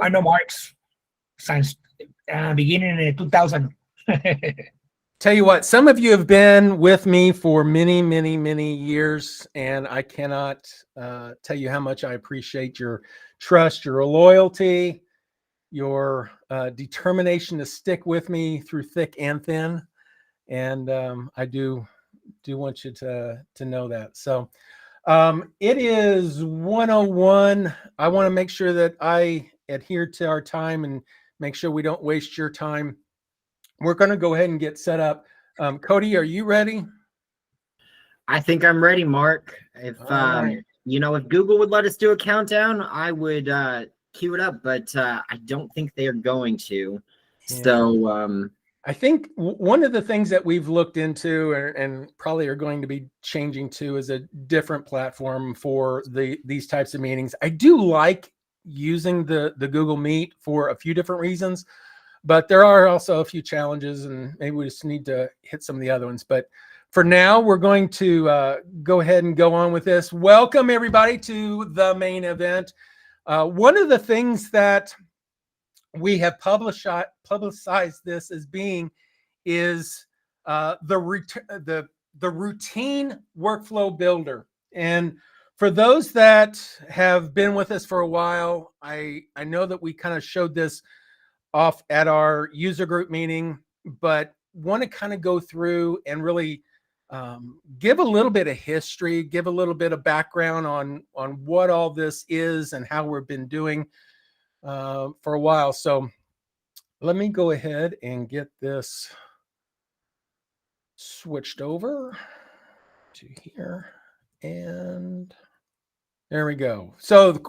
I know Mark's since beginning in 2000. Tell you what, some of you have been with me for many, many, many years, and I cannot tell you how much I appreciate your trust, your loyalty, your determination to stick with me through thick and thin. And I do want you to know that. So it is 1:01. I want to make sure that I adhere to our time and make sure we don't waste your time. We're going to go ahead and get set up. Cody, are you ready? I think I'm ready, Mark. If right. if Google would let us do a countdown, I would cue it up, but I don't think they are going to. Yeah. So I think one of the things that we've looked into and probably are going to be changing to is a different platform for these types of meetings. I do like using the Google Meet for a few different reasons, but there are also a few challenges, and maybe we just need to hit some of the other ones. But for now, we're going to go ahead and go on with this. Welcome, everybody, to the main event. One of the things that we have publicized this as being is the routine workflow builder. And for those that have been with us for a while, I know that we kind of showed this off at our user group meeting, but want to kind of go through and really give a little bit of history, give a little bit of background on what all this is and how we've been doing for a while. So let me go ahead and get this switched over to here. And there we go. So the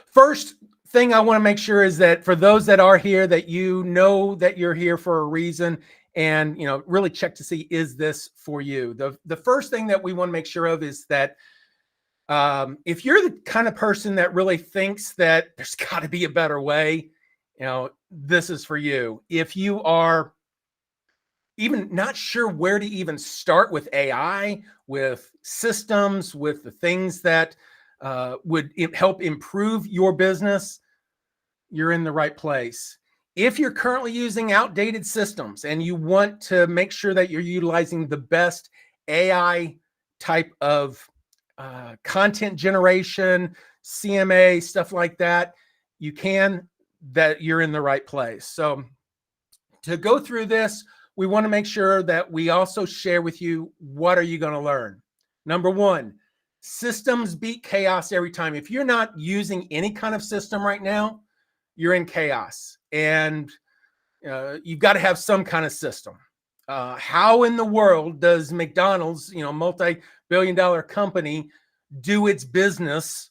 first thing I want to make sure is that for those that are here, that you know that you're here for a reason, and really check to see, is this for you? The first thing that we want to make sure of is that if you're the kind of person that really thinks that there's got to be a better way, this is for you. If you are even not sure where to even start with AI, with systems, with the things that would help improve your business, you're in the right place. If you're currently using outdated systems and you want to make sure that you're utilizing the best AI type of content generation, CMA, stuff like that, that you're in the right place. So to go through this, we want to make sure that we also share with you, what are you going to learn? Number one, systems beat chaos every time. If you're not using any kind of system right now, you're in chaos, and you've got to have some kind of system. How in the world does McDonald's, multi-billion-dollar company, do its business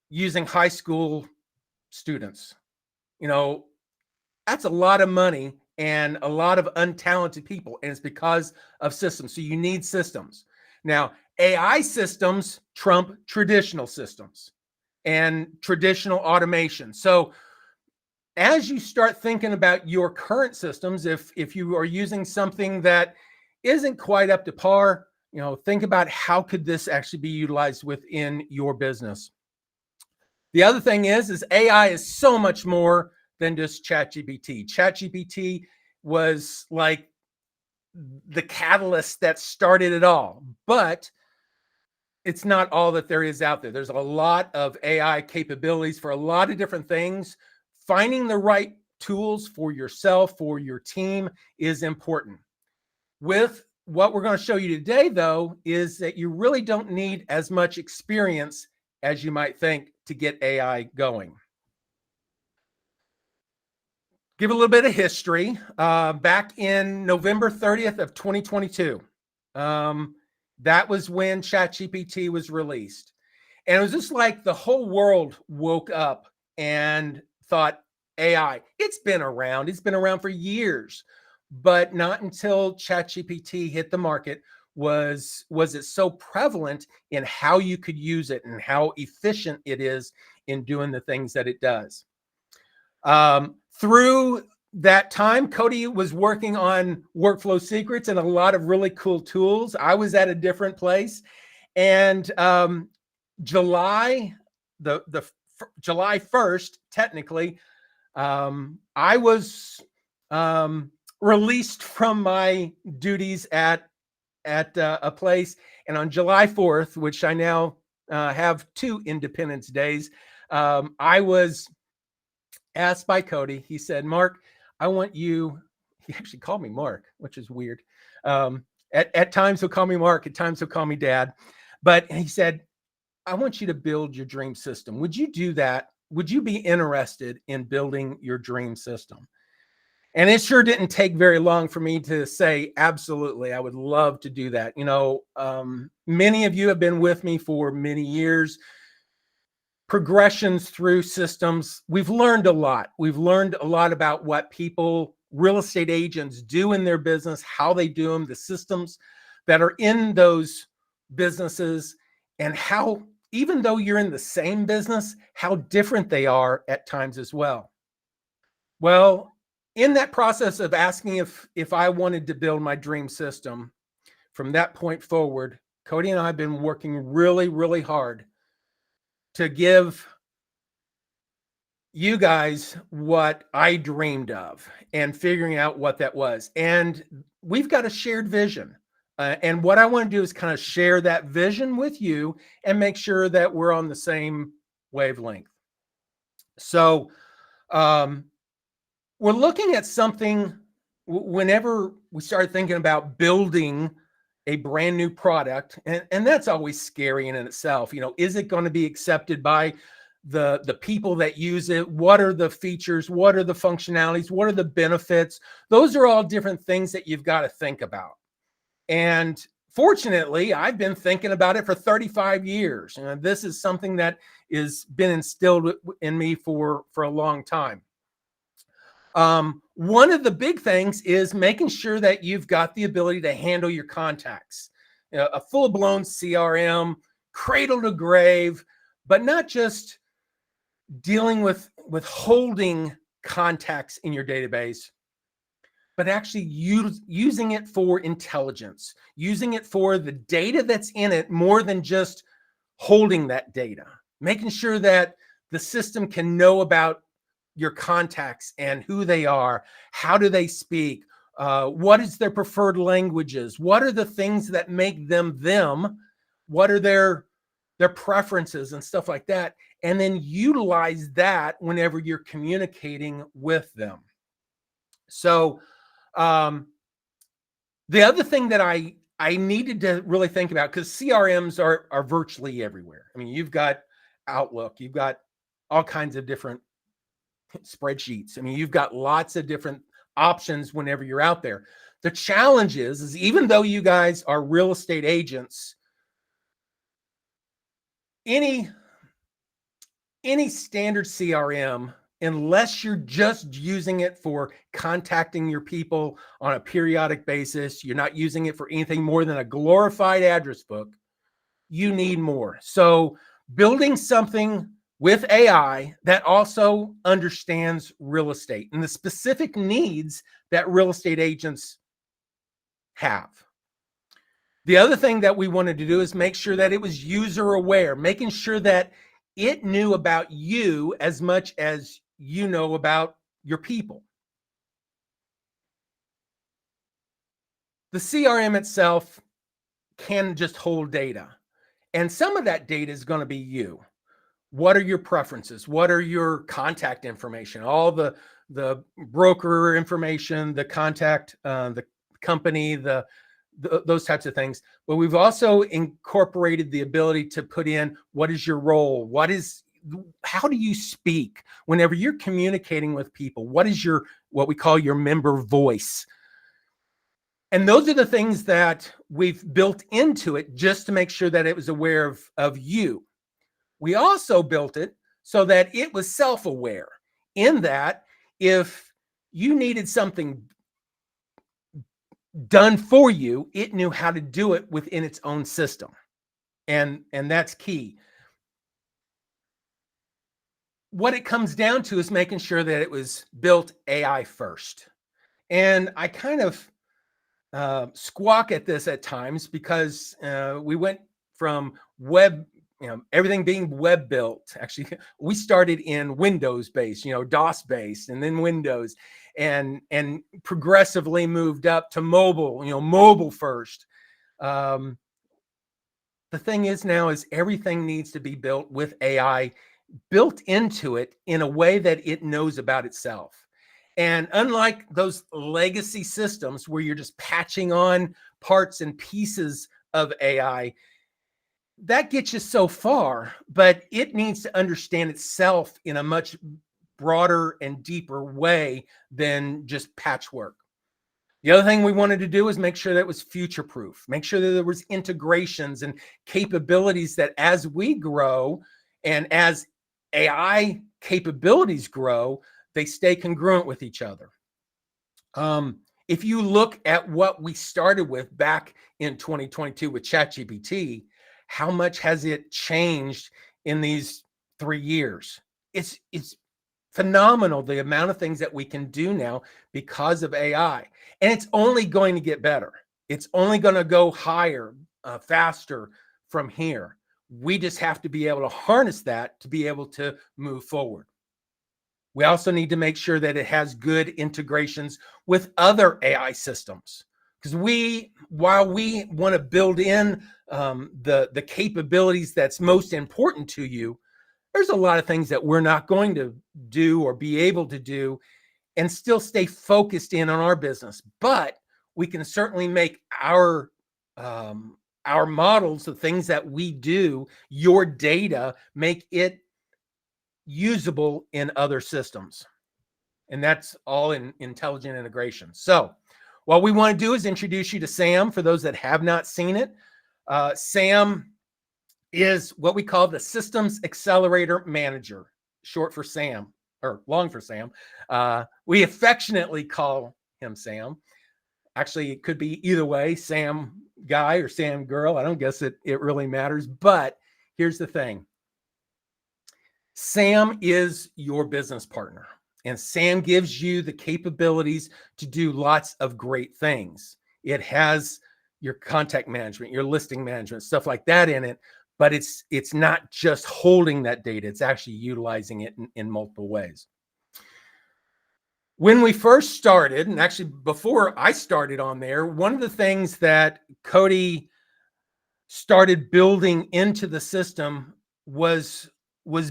using high school students? That's a lot of money and a lot of untalented people, and it's because of systems. So you need systems. Now, AI systems trump traditional systems and traditional automation. So as you start thinking about your current systems, if you are using something that isn't quite up to par, think about how could this actually be utilized within your business. The other thing is AI is so much more than just ChatGPT. ChatGPT was like the catalyst that started it all, but it's not all that there is out there. There's a lot of AI capabilities for a lot of different things. Finding the right tools for yourself, for your team, is important. With what we're going to show you today, though, is that you really don't need as much experience as you might think to get AI going. Give a little bit of history. Back in November 30th of 2022, that was when ChatGPT was released. And it was just like the whole world woke up and thought, AI, it's been around for years, but not until ChatGPT hit the market was it so prevalent in how you could use it and how efficient it is in doing the things that it does. Through that time, Cody was working on workflow secrets and a lot of really cool tools. I was at a different place, and July, the July 1st, technically, I was released from my duties at a place, and on July 4th, which I now have 2 Independence Days, I was asked by Cody. He said, "Mark, I want you." He actually called me Mark, which is weird. At times he'll call me Mark, at times he'll call me Dad. But he said, "I want you to build your dream system. Would you do that? Would you be interested in building your dream system?" And it sure didn't take very long for me to say, absolutely, I would love to do that. You know, many of you have been with me for many years. Progressions through systems. We've learned a lot. We've learned a lot about what people, real estate agents, do in their business, how they do them, the systems that are in those businesses, and how, even though you're in the same business, how different they are at times as well. Well, in that process of asking if I wanted to build my dream system, from that point forward, Cody and I have been working really, really hard to give you guys what I dreamed of and figuring out what that was. And we've got a shared vision. And what I want to do is kind of share that vision with you and make sure that we're on the same wavelength. So we're looking at something whenever we start thinking about building a brand new product, and that's always scary in itself. You know, is it going to be accepted by the people that use it? What are the features? What are the functionalities? What are the benefits? Those are all different things that you've got to think about. And fortunately, I've been thinking about it for 35 years. And this is something that has been instilled in me for a long time. One of the big things is making sure that you've got the ability to handle your contacts. You know, a full-blown CRM, cradle to grave, but not just dealing with holding contacts in your database, but actually using it for intelligence, using it for the data that's in it more than just holding that data, making sure that the system can know about your contacts and who they are, how do they speak, what is their preferred languages, what are the things that make them them, what are their preferences and stuff like that, and then utilize that whenever you're communicating with them. So the other thing that I needed to really think about, because CRMs are virtually everywhere. I mean, you've got Outlook, you've got all kinds of different spreadsheets. I mean, you've got lots of different options whenever you're out there. The challenge is even though you guys are real estate agents, any standard CRM, unless you're just using it for contacting your people on a periodic basis, you're not using it for anything more than a glorified address book, you need more. So building something with AI that also understands real estate and the specific needs that real estate agents have. The other thing that we wanted to do is make sure that it was user aware, making sure that it knew about you as much as you know about your people. The CRM itself can just hold data, and some of that data is going to be you. What are your preferences? What are your contact information? All the broker information, the contact, the company, those types of things. But we've also incorporated the ability to put in, what is your role? How do you speak whenever you're communicating with people? What is what we call your member voice? And those are the things that we've built into it just to make sure that it was aware of you. We also built it so that it was self-aware, in that if you needed something done for you, it knew how to do it within its own system. And that's key. What it comes down to is making sure that it was built AI first. And I kind of squawk at this at times because we went from web everything being web built. Actually, we started in Windows based, DOS based, and then Windows, and progressively moved up to mobile, mobile first. The thing is now is everything needs to be built with AI built into it in a way that it knows about itself. And unlike those legacy systems where you're just patching on parts and pieces of AI, that gets you so far, but it needs to understand itself in a much broader and deeper way than just patchwork. The other thing we wanted to do is make sure that it was future proof, make sure that there was integrations and capabilities that as we grow and as AI capabilities grow, they stay congruent with each other. If you look at what we started with back in 2022 with ChatGPT, how much has it changed in these 3 years? It's phenomenal the amount of things that we can do now because of AI. And it's only going to get better. It's only going to go higher, faster from here. We just have to be able to harness that to be able to move forward. We also need to make sure that it has good integrations with other AI systems. Because while we want to build in the capabilities that's most important to you, there's a lot of things that we're not going to do or be able to do and still stay focused in on our business. But we can certainly make our models, the things that we do, your data, make it usable in other systems. And that's all in intelligent integration. So what we want to do is introduce you to Sam for those that have not seen it. Sam is what we call the Systems Accelerator Manager, short for Sam, or long for Sam. We affectionately call him Sam. Actually, it could be either way, Sam guy or Sam girl. I don't guess it really matters. But here's the thing. Sam is your business partner, and Sam gives you the capabilities to do lots of great things. It has your contact management, your listing management, stuff like that in it, but it's not just holding that data. It's actually utilizing it in multiple ways. When we first started, and actually before I started on there, one of the things that Cody started building into the system was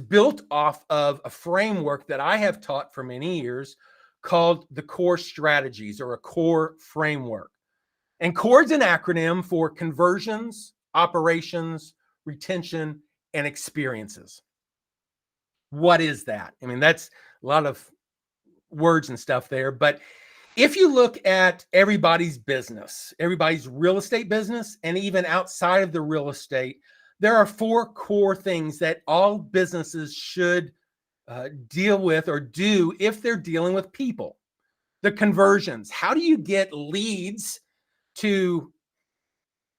built off of a framework that I have taught for many years called the core strategies, or a core framework. And core is an acronym for conversions, operations, retention, and experiences. What is that? I mean, that's a lot of words and stuff there, but if you look at everybody's business, everybody's real estate business, and even outside of the real estate, there are 4 core things that all businesses should deal with or do if they're dealing with people. The conversions. How do you get leads to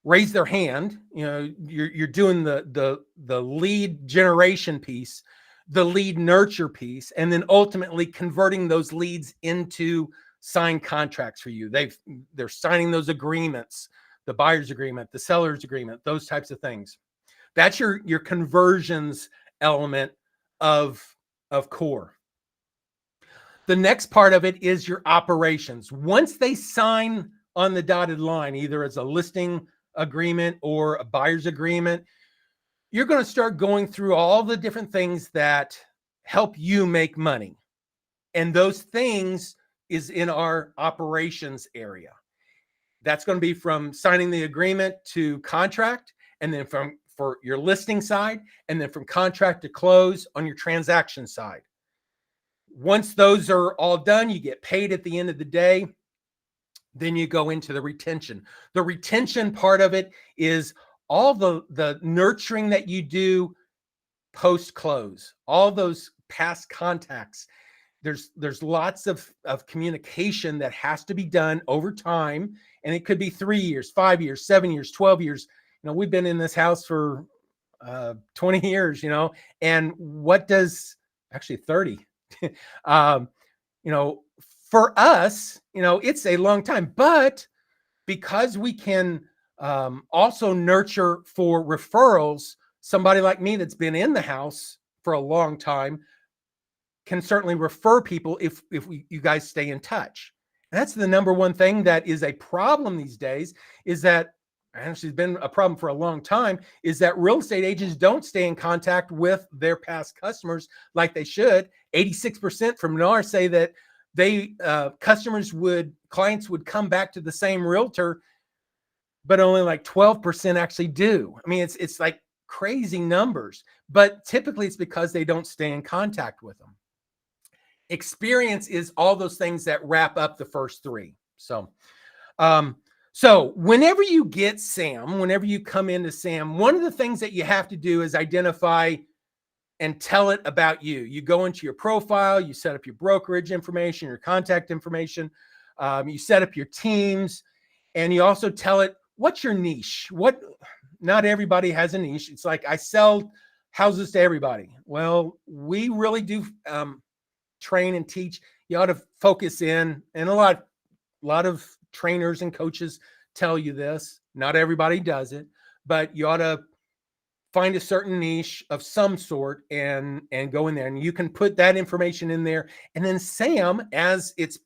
raise their hand? You're doing the lead generation piece, the lead nurture piece, and then ultimately converting those leads into signed contracts for you. They're signing those agreements, the buyer's agreement, the seller's agreement, those types of things. That's your conversions element of core. The next part of it is your operations. Once they sign on the dotted line, either as a listing agreement or a buyer's agreement, you're going to start going through all the different things that help you make money. And those things is in our operations area. That's going to be from signing the agreement to contract, and then for your listing side, and then from contract to close on your transaction side. Once those are all done, you get paid at the end of the day. Then you go into the retention. The retention part of it is all the nurturing that you do post-close, all those past contacts. There's lots of communication that has to be done over time, and it could be 3 years, 5 years, 7 years, 12 years. We've been in this house for 20 years, and what does actually 30, for us, it's a long time, but because we can also nurture for referrals, somebody like me that's been in the house for a long time can certainly refer people if you guys stay in touch. That's the number one thing that is a problem these days, is that, and it's been a problem for a long time, is that real estate agents don't stay in contact with their past customers like they should. 86% from NAR say that clients would come back to the same realtor, but only like 12% actually do. I mean, it's like crazy numbers, but typically it's because they don't stay in contact with them. Experience is all those things that wrap up the first three. So whenever you get SAM, whenever you come into SAM, one of the things that you have to do is identify and tell it about you. You go into your profile, you set up your brokerage information, your contact information, you set up your teams, and you also tell it what's your niche. Not everybody has a niche. It's like, I sell houses to everybody. Well, we really do train and teach. You ought to focus in, and a lot of trainers and coaches tell you this. Not everybody does it, but you ought to find a certain niche of some sort and go in there, and you can put that information in there. And then SAM, as it's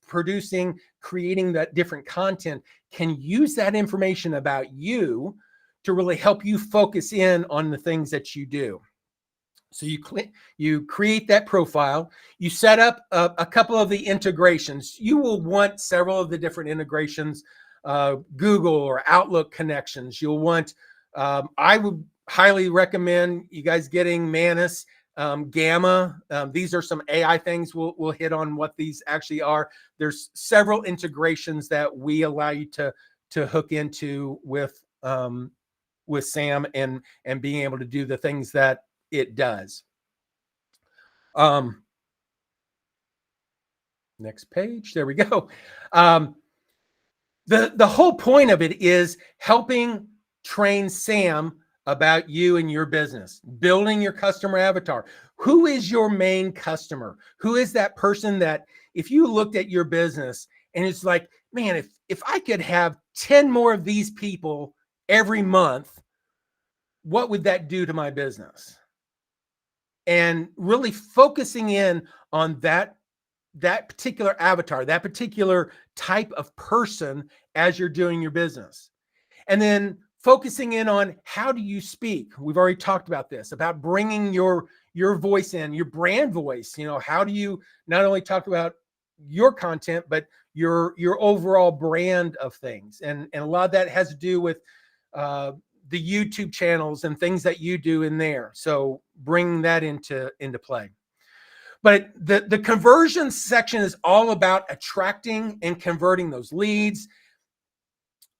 creating that different content, can use that information about you to really help you focus in on the things that you do. So you create that profile, you set up a couple of the integrations. You will want several of the different integrations, Google or Outlook connections. You'll want, I would highly recommend you guys getting Manus, Gamma. These are some AI things. We'll hit on what these actually are. There's several integrations that we allow you to hook into with SAM and being able to do the things that it does. Next page. There we go. The whole point of it is helping train SAM about you and your business, building your customer avatar. Who is your main customer? Who is that person that, if you looked at your business and it's like, man, if I could have 10 more of these people every month, what would that do to my business? And really focusing in on that particular avatar, that particular type of person as you're doing your business. And then focusing in on, how do you speak? We've already talked about this, about bringing your voice in, your brand voice. How do you not only talk about your content, but your overall brand of things? And a lot of that has to do with the YouTube channels and things that you do in there. So bring that into play. But the conversion section is all about attracting and converting those leads,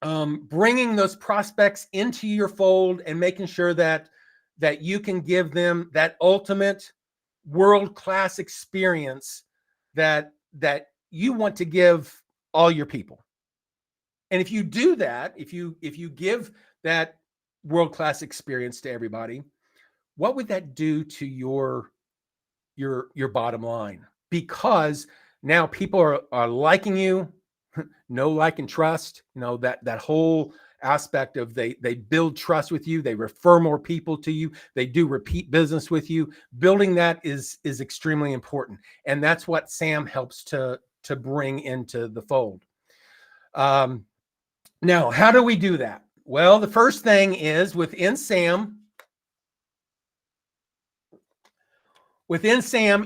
bringing those prospects into your fold, and making sure that you can give them that ultimate world-class experience that you want to give all your people. And if you do that, if you give that world-class experience to everybody, what would that do to your bottom line? Because now people are liking you, know, like, and trust. That whole aspect of they build trust with you, they refer more people to you, they do repeat business with you. Building that is extremely important, and that's what SAM helps to bring into the fold. Now, how do we do that? Well, the first thing is within SAM,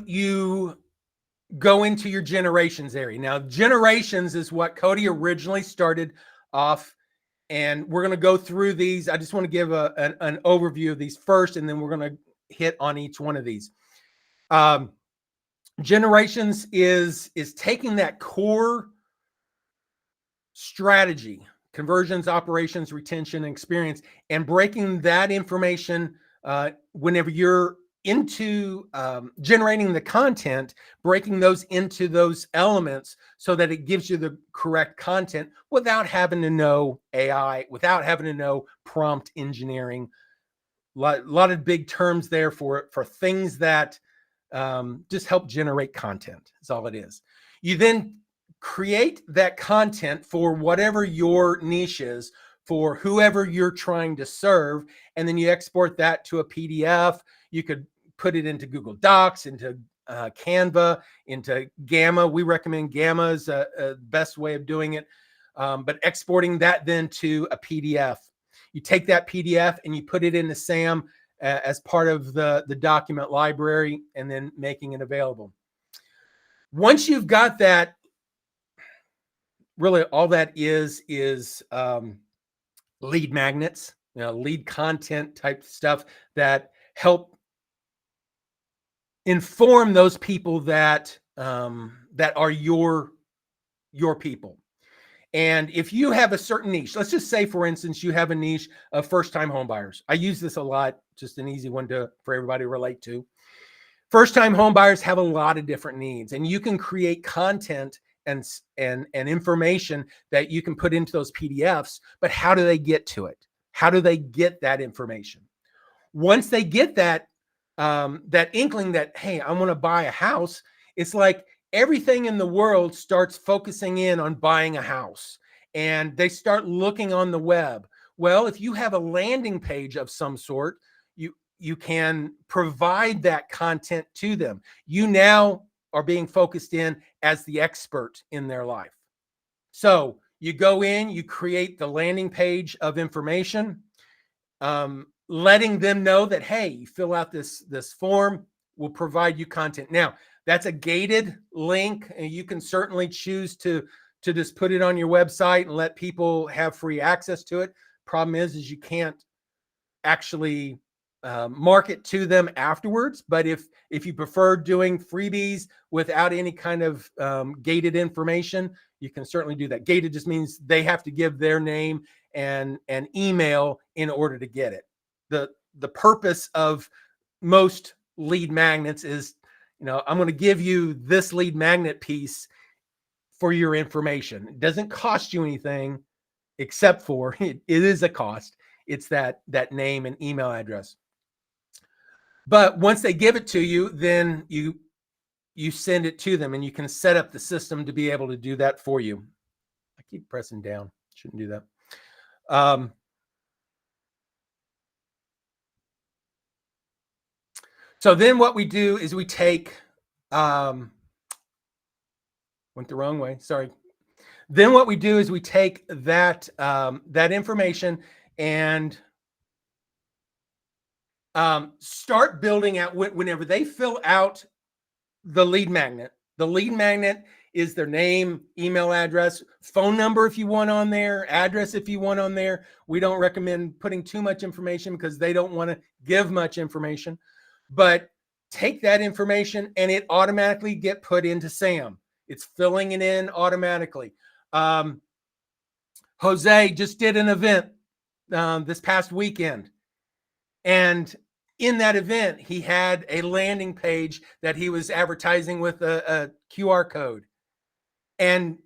you go into your generations area. Now, generations is what Cody originally started off, and we're going to go through these. I just want to give an overview of these first, and then we're going to hit on each one of these. Generations is taking that core strategy, conversions, operations, retention, and experience, and breaking that information whenever you're into generating the content, breaking those into those elements so that it gives you the correct content without having to know AI, without having to know prompt engineering. A lot of big terms there for things that just help generate content. That's all it is. You then create that content for whatever your niche is for whoever you're trying to serve. And then you export that to a PDF. You could put it into Google Docs, into Canva, into Gamma. We recommend Gamma as a best way of doing it. But exporting that then to a PDF. You take that PDF and you put it into SAM as part of the document library, and then making it available. Once you've got that, really all that is lead magnets, lead content type stuff that help inform those people that that are your people. And if you have a certain niche, let's just say, for instance, you have a niche of first-time home buyers. I use this a lot, just an easy one for everybody to relate to. First-time home buyers have a lot of different needs, and you can create content and information that you can put into those PDFs. But how do they get to it? How do they get that information? Once they get that that inkling that, hey, I want to buy a house, it's like everything in the world starts focusing in on buying a house, and they start looking on the web. Well, if you have a landing page of some sort, you can provide that content to them. You now are being focused in as the expert in their life. So you go in, you create the landing page of information, letting them know that, hey, you fill out this form, we'll provide you content. Now, that's a gated link, and you can certainly choose to just put it on your website and let people have free access to it. Problem is you can't actually market to them afterwards. But if you prefer doing freebies without any kind of gated information, you can certainly do that. Gated just means they have to give their name and email in order to get it. The purpose of most lead magnets is, I'm going to give you this lead magnet piece for your information. It doesn't cost you anything, except for it is a cost. It's that name and email address. But once they give it to you, then you send it to them, and you can set up the system to be able to do that for you. I keep pressing down. Shouldn't do that. So then what we do is we take, went the wrong way, sorry. Then what we do is we take that information and start building out, whenever they fill out the lead magnet. The lead magnet is their name, email address, phone number if you want on there, address if you want on there. We don't recommend putting too much information because they don't want to give much information. But take that information and it automatically get put into SAM. It's filling it in automatically. Jose just did an event this past weekend. And in that event, he had a landing page that he was advertising with a QR code. And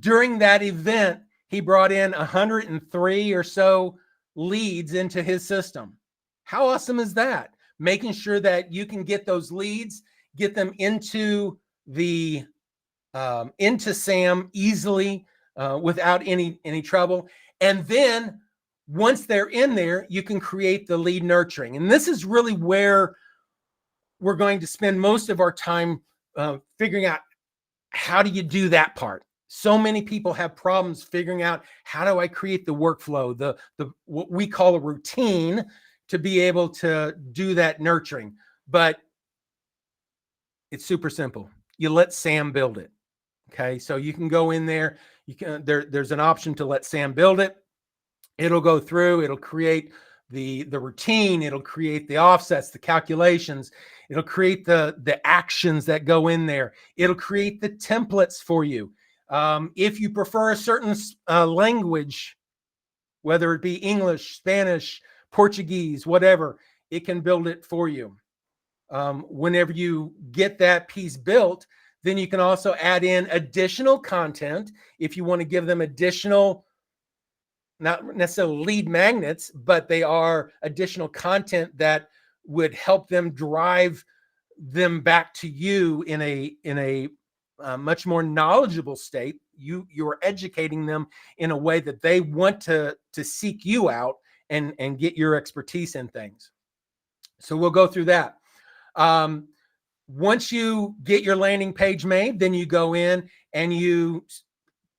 during that event, he brought in 103 or so leads into his system. How awesome is that? Making sure that you can get those leads, get them into SAM easily without any trouble. And then once they're in there, you can create the lead nurturing. And this is really where we're going to spend most of our time figuring out, how do you do that part? So many people have problems figuring out, how do I create the workflow, the what we call a routine, to be able to do that nurturing. But it's super simple. You let SAM build it. Okay, so you can go in there. You can there's an option to let SAM build it. It'll go through. It'll create the routine. It'll create the offsets, the calculations. It'll create the actions that go in there. It'll create the templates for you. If you prefer a certain language, whether it be English, Spanish, Portuguese, whatever, it can build it for you. Whenever you get that piece built, then you can also add in additional content if you want to give them additional, not necessarily lead magnets, but they are additional content that would help them drive them back to you in a much more knowledgeable state. You're educating them in a way that they want to seek you out and get your expertise in things. So we'll go through that. Once you get your landing page made, then you go in and you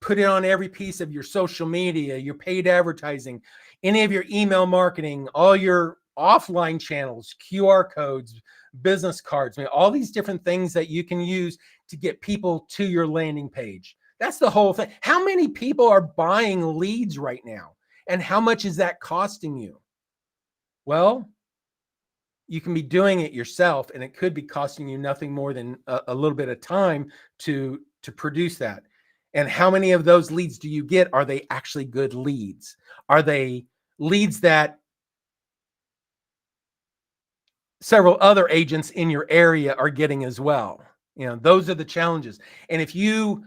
put it on every piece of your social media, your paid advertising, any of your email marketing, all your offline channels, QR codes, business cards, I mean, all these different things that you can use to get people to your landing page. That's the whole thing. How many people are buying leads right now? And how much is that costing you? Well, you can be doing it yourself, and it could be costing you nothing more than a little bit of time to produce that. And how many of those leads do you get? Are they actually good leads? Are they leads that several other agents in your area are getting as well? You know, those are the challenges. And if you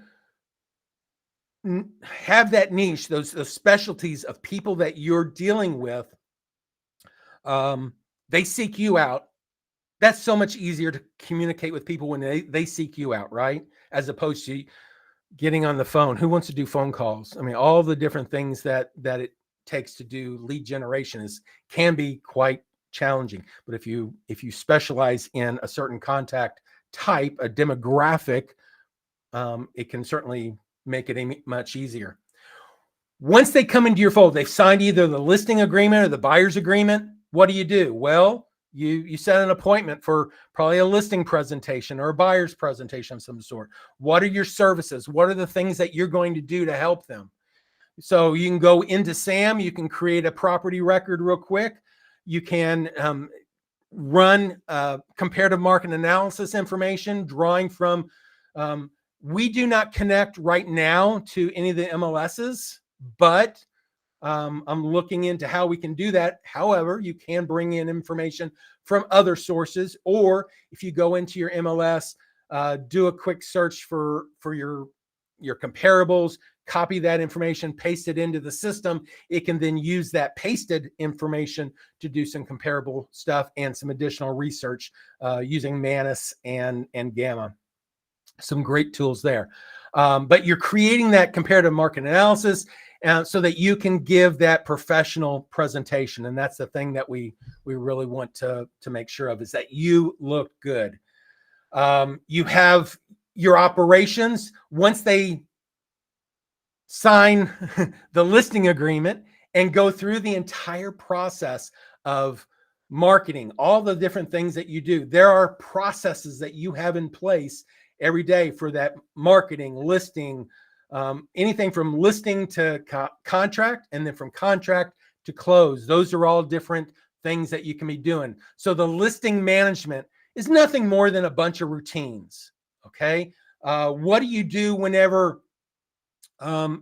have that niche, those specialties of people that you're dealing with, they seek you out. That's so much easier to communicate with people when they seek you out, right? As opposed to getting on the phone. Who wants to do phone calls? I mean, all the different things that it takes to do lead generation can be quite challenging. But if you specialize in a certain contact type, a demographic, it can certainly make it much easier. Once they come into your fold, they've signed either the listing agreement or the buyer's agreement. What do? Well, you set an appointment for probably a listing presentation or a buyer's presentation of some sort. What are your services? What are the things that you're going to do to help them? So you can go into SAM, you can create a property record real quick. You can run comparative market analysis information, drawing from, we do not connect right now to any of the MLSs, but I'm looking into how we can do that. However, you can bring in information from other sources, or if you go into your MLS, do a quick search for your comparables, copy that information, paste it into the system. It can then use that pasted information to do some comparable stuff and some additional research using Manus and Gamma. Some great tools there. But you're creating that comparative market analysis so that you can give that professional presentation. And that's the thing that we really want to make sure of, is that you look good. You have your operations. Once they sign the listing agreement and go through the entire process of marketing, all the different things that you do, there are processes that you have in place every day for that marketing, listing, anything from listing to contract, and then from contract to close. Those are all different things that you can be doing. So the listing management is nothing more than a bunch of routines. Okay. What do you do whenever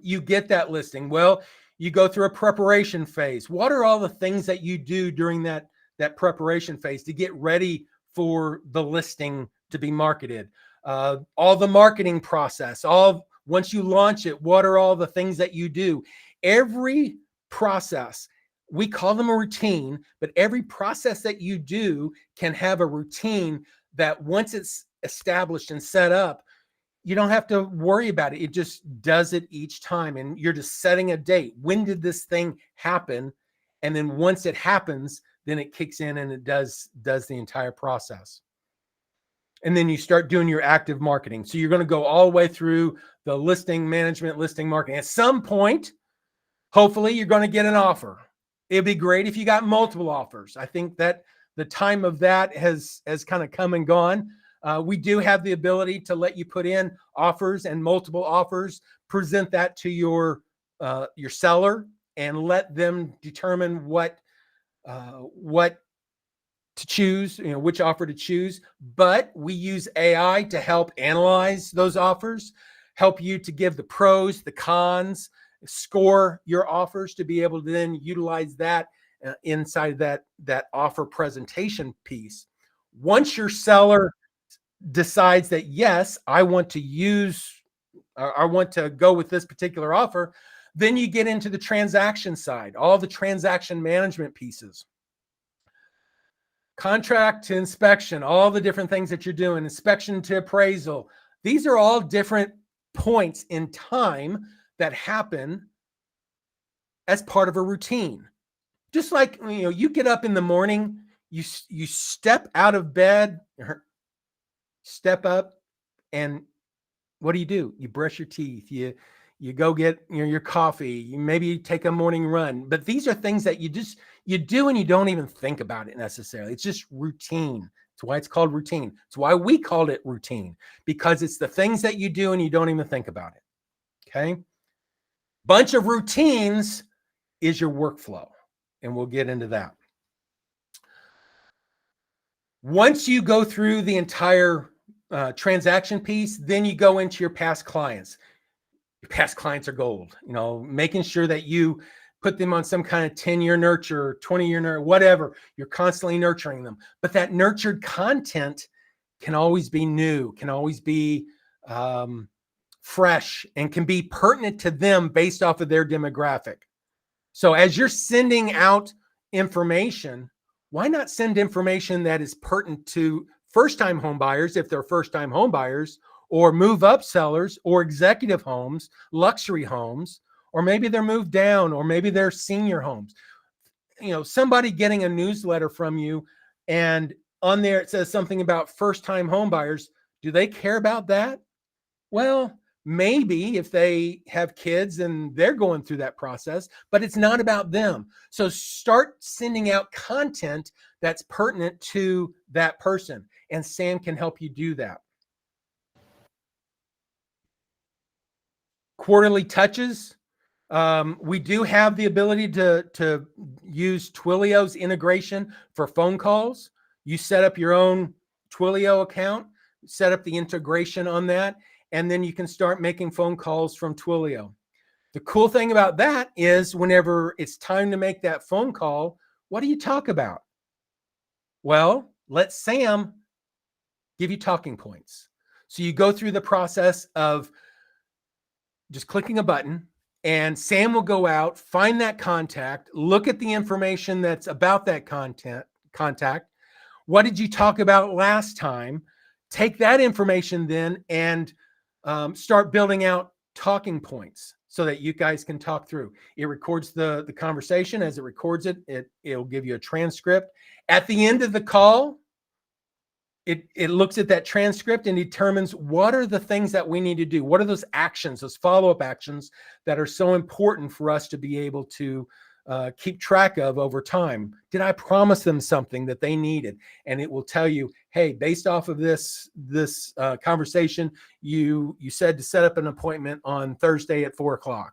you get that listing? Well, you go through a preparation phase. What are all the things that you do during that preparation phase to get ready for the listing to be marketed? All the marketing process, once you launch it, what are all the things that you do? Every process, we call them a routine, but every process that you do can have a routine that once it's established and set up, you don't have to worry about it. It just does it each time. And you're just setting a date. When did this thing happen? And then once it happens, then it kicks in and it does the entire process. And then you start doing your active marketing. So you're going to go all the way through the listing management, listing marketing. At some point, hopefully you're going to get an offer. It'd be great if you got multiple offers. I think that the time of that has kind of come and gone. We do have the ability to let you put in offers and multiple offers, present that to your seller, and let them determine what to choose, which offer to choose. But we use AI to help analyze those offers, help you to give the pros, the cons, score your offers to be able to then utilize that inside that offer presentation piece. Once your seller decides that, yes, I want to go with this particular offer, then you get into the transaction side, all the transaction management pieces. Contract to inspection, all the different things that you're doing, inspection to appraisal, These are all different points in time that happen as part of a routine. Just like, you get up in the morning, you step out of bed, step up, and what do? You brush your teeth, you go get your coffee, you maybe take a morning run. But these are things that you do and you don't even think about it necessarily. It's just routine. That's why it's called routine. It's why we called it routine, because it's the things that you do and you don't even think about it. Okay. Bunch of routines is your workflow, and we'll get into that. Once you go through the entire transaction piece, then you go into your past clients. Your past clients are gold, making sure that you put them on some kind of 10-year nurture, 20-year nurture, whatever. You're constantly nurturing them. But that nurtured content can always be new, can always be fresh, and can be pertinent to them based off of their demographic. So as you're sending out information, why not send information that is pertinent to first-time home buyers if they're first-time home buyers, or move-up sellers, or executive homes, luxury homes, or maybe they're moved down, or maybe they're senior homes. Somebody getting a newsletter from you, and on there it says something about first-time home buyers. Do they care about that? Well, maybe if they have kids and they're going through that process, but it's not about them. So start sending out content that's pertinent to that person, and Sam can help you do that. Quarterly touches. We do have the ability to use Twilio's integration for phone calls. You set up your own Twilio account, set up the integration on that, and then you can start making phone calls from Twilio. The cool thing about that is whenever it's time to make that phone call, what do you talk about? Well, let Sam give you talking points. So you go through the process of just clicking a button, and Sam will go out, find that contact, look at the information that's about that contact. What did you talk about last time? Take that information then and start building out talking points so that you guys can talk through. It records the conversation. As it records it, it'll give you a transcript. At the end of the call, it looks at that transcript and determines what are the things that we need to do. What are those actions, those follow-up actions that are so important for us to be able to keep track of over time? Did I promise them something that they needed? And it will tell you, hey, based off of this conversation, you said to set up an appointment on Thursday at 4:00.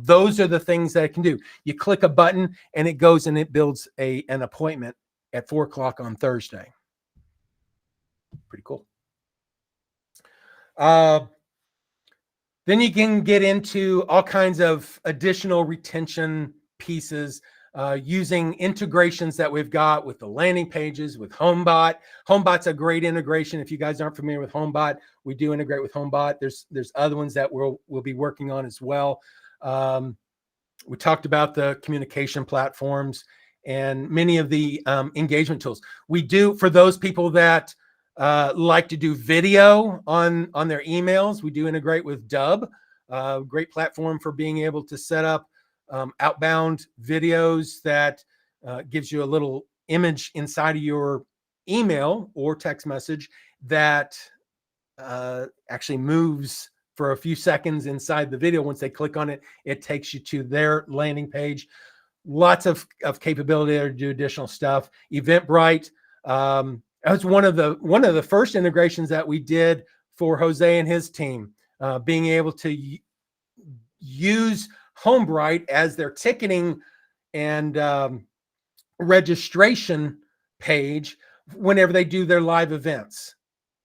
Those are the things that it can do. You click a button and it goes and it builds an appointment at 4:00 on Thursday. Pretty cool. Then you can get into all kinds of additional retention pieces using integrations that we've got with the landing pages, with HomeBot. HomeBot's a great integration. If you guys aren't familiar with HomeBot, we do integrate with HomeBot. There's other ones that we'll be working on as well. We talked about the communication platforms and many of the engagement tools. We do, for those people that like to do video on their emails, we do integrate with Dub, great platform for being able to set up outbound videos that gives you a little image inside of your email or text message that actually moves for a few seconds inside the video. Once they click on it, it takes you to their landing page. Lots of capability there to do additional stuff. Eventbrite. That was one of the first integrations that we did for Jose and his team, being able to use HomeBrite as their ticketing and registration page whenever they do their live events.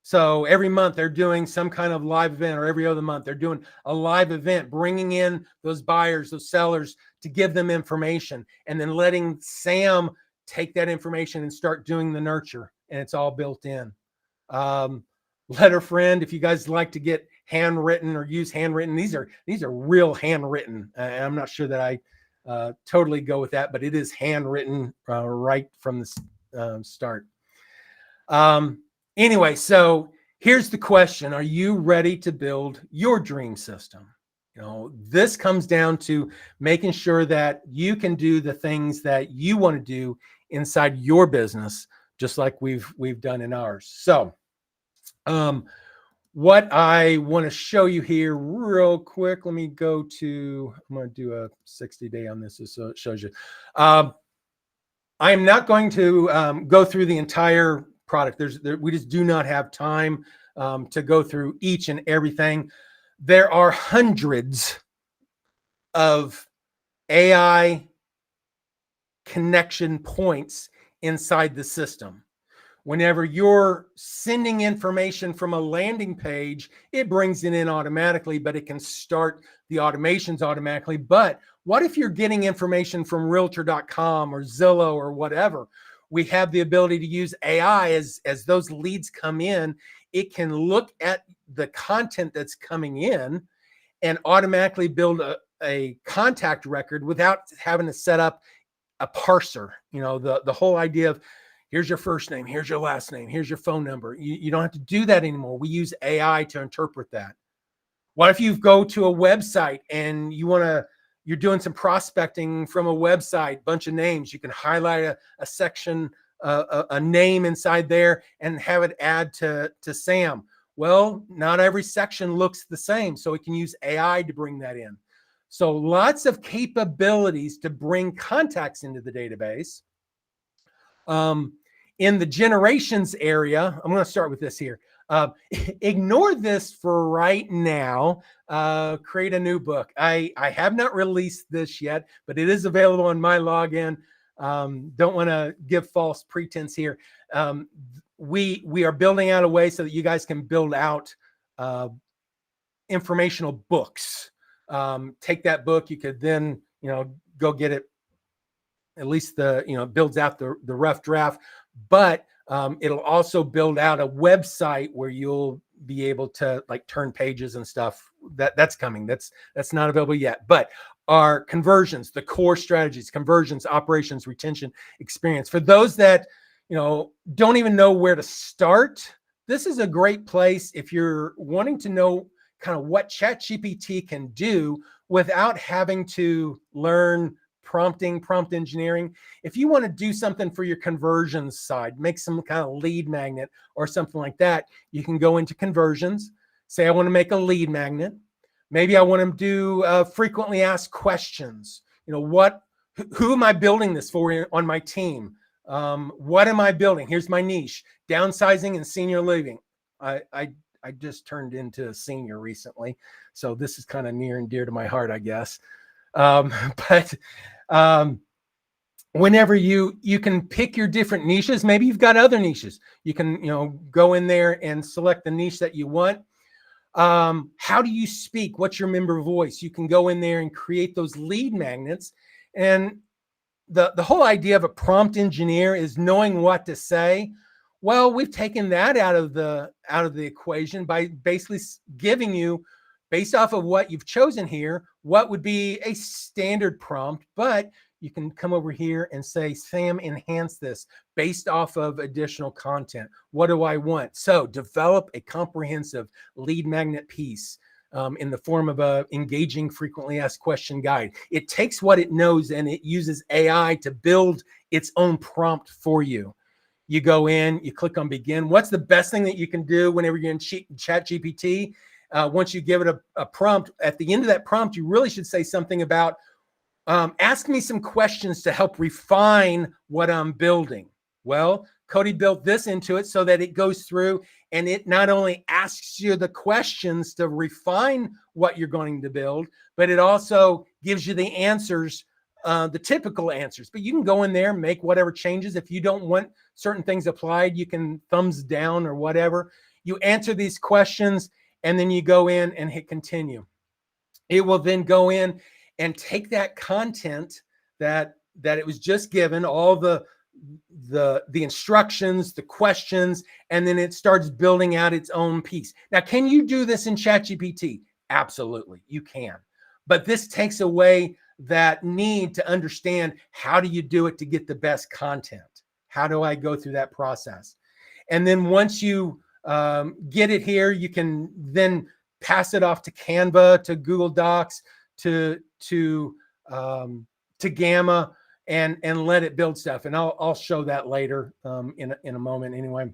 So every month they're doing some kind of live event, or every other month they're doing a live event, bringing in those buyers, those sellers, to give them information, and then letting Sam take that information and start doing the nurture. And it's all built in. Letter Friend, if you guys like to get handwritten or use handwritten, these are real handwritten. I'm not sure that I totally go with that, but it is handwritten right from the start. Anyway, so here's the question. Are you ready to build your dream system? This comes down to making sure that you can do the things that you want to do inside your business, just like we've done in ours. So what I want to show you here real quick, let me go to, I'm going to do a 60-day on this so it shows you. I am not going to go through the entire product. We just do not have time to go through each and everything. There are hundreds of AI connection points inside the system. Whenever you're sending information from a landing page, it brings it in automatically, but it can start the automations automatically. But what if you're getting information from realtor.com or Zillow or whatever? We have the ability to use AI as those leads come in. It can look at the content that's coming in and automatically build a contact record without having to set up a parser. The whole idea of here's your first name, here's your last name, here's your phone number. You don't have to do that anymore. We use AI to interpret that. What if you go to a website and you're doing some prospecting from a website, bunch of names. You can highlight a section, a name inside there and have it add to Sam. Well, not every section looks the same, so it can use AI to bring that in. So lots of capabilities to bring contacts into the database. In the generations area, I'm going to start with this here. Ignore this for right now. Create a new book. I have not released this yet, but it is available on my login. Don't want to give false pretense here. We are building out a way so that you guys can build out informational books. Take that book. You could then, go get it. At least builds out the rough draft, but it'll also build out a website where you'll be able to turn pages and stuff. That's coming. That's not available yet, but our conversions, the core strategies, conversions, operations, retention, experience. For those that, don't even know where to start, this is a great place if you're wanting to know kind of what ChatGPT can do without having to learn prompt engineering. If you want to do something for your conversions side, make some kind of lead magnet or something like that, you can go into conversions, say, I want to make a lead magnet. Maybe I want to do frequently asked questions. Who am I building this for on my team? What am I building? Here's my niche, downsizing and senior living. I just turned into a senior recently, so this is kind of near and dear to my heart, I guess. But whenever you can pick your different niches, maybe you've got other niches. You can, go in there and select the niche that you want. How do you speak? What's your member voice? You can go in there and create those lead magnets. And the whole idea of a prompt engineer is knowing what to say. Well, we've taken that out of the equation by basically giving you, based off of what you've chosen here, what would be a standard prompt, but you can come over here and say, Sam, enhance this based off of additional content. What do I want? So develop a comprehensive lead magnet piece in the form of a engaging frequently asked question guide. It takes what it knows and it uses AI to build its own prompt for you. You go in, you click on begin. What's the best thing that you can do whenever you're in ChatGPT? Once you give it a prompt, at the end of that prompt, you really should say something about, ask me some questions to help refine what I'm building. Well, Cody built this into it so that it goes through and it not only asks you the questions to refine what you're going to build, but it also gives you the answers, the typical answers. But you can go in there, make whatever changes. If you don't want certain things applied, you can thumbs down or whatever. You answer these questions and then you go in and hit continue. It will then go in and take that content that it was just given, all the instructions, the questions, and then it starts building out its own piece. Now, can you do this in ChatGPT? Absolutely, you can. But this takes away that need to understand, how do you do it to get the best content? How do I go through that process? And then once you get it here. You can then pass it off to Canva, to Google Docs, to Gamma, and let it build stuff. And I'll show that later in a moment anyway.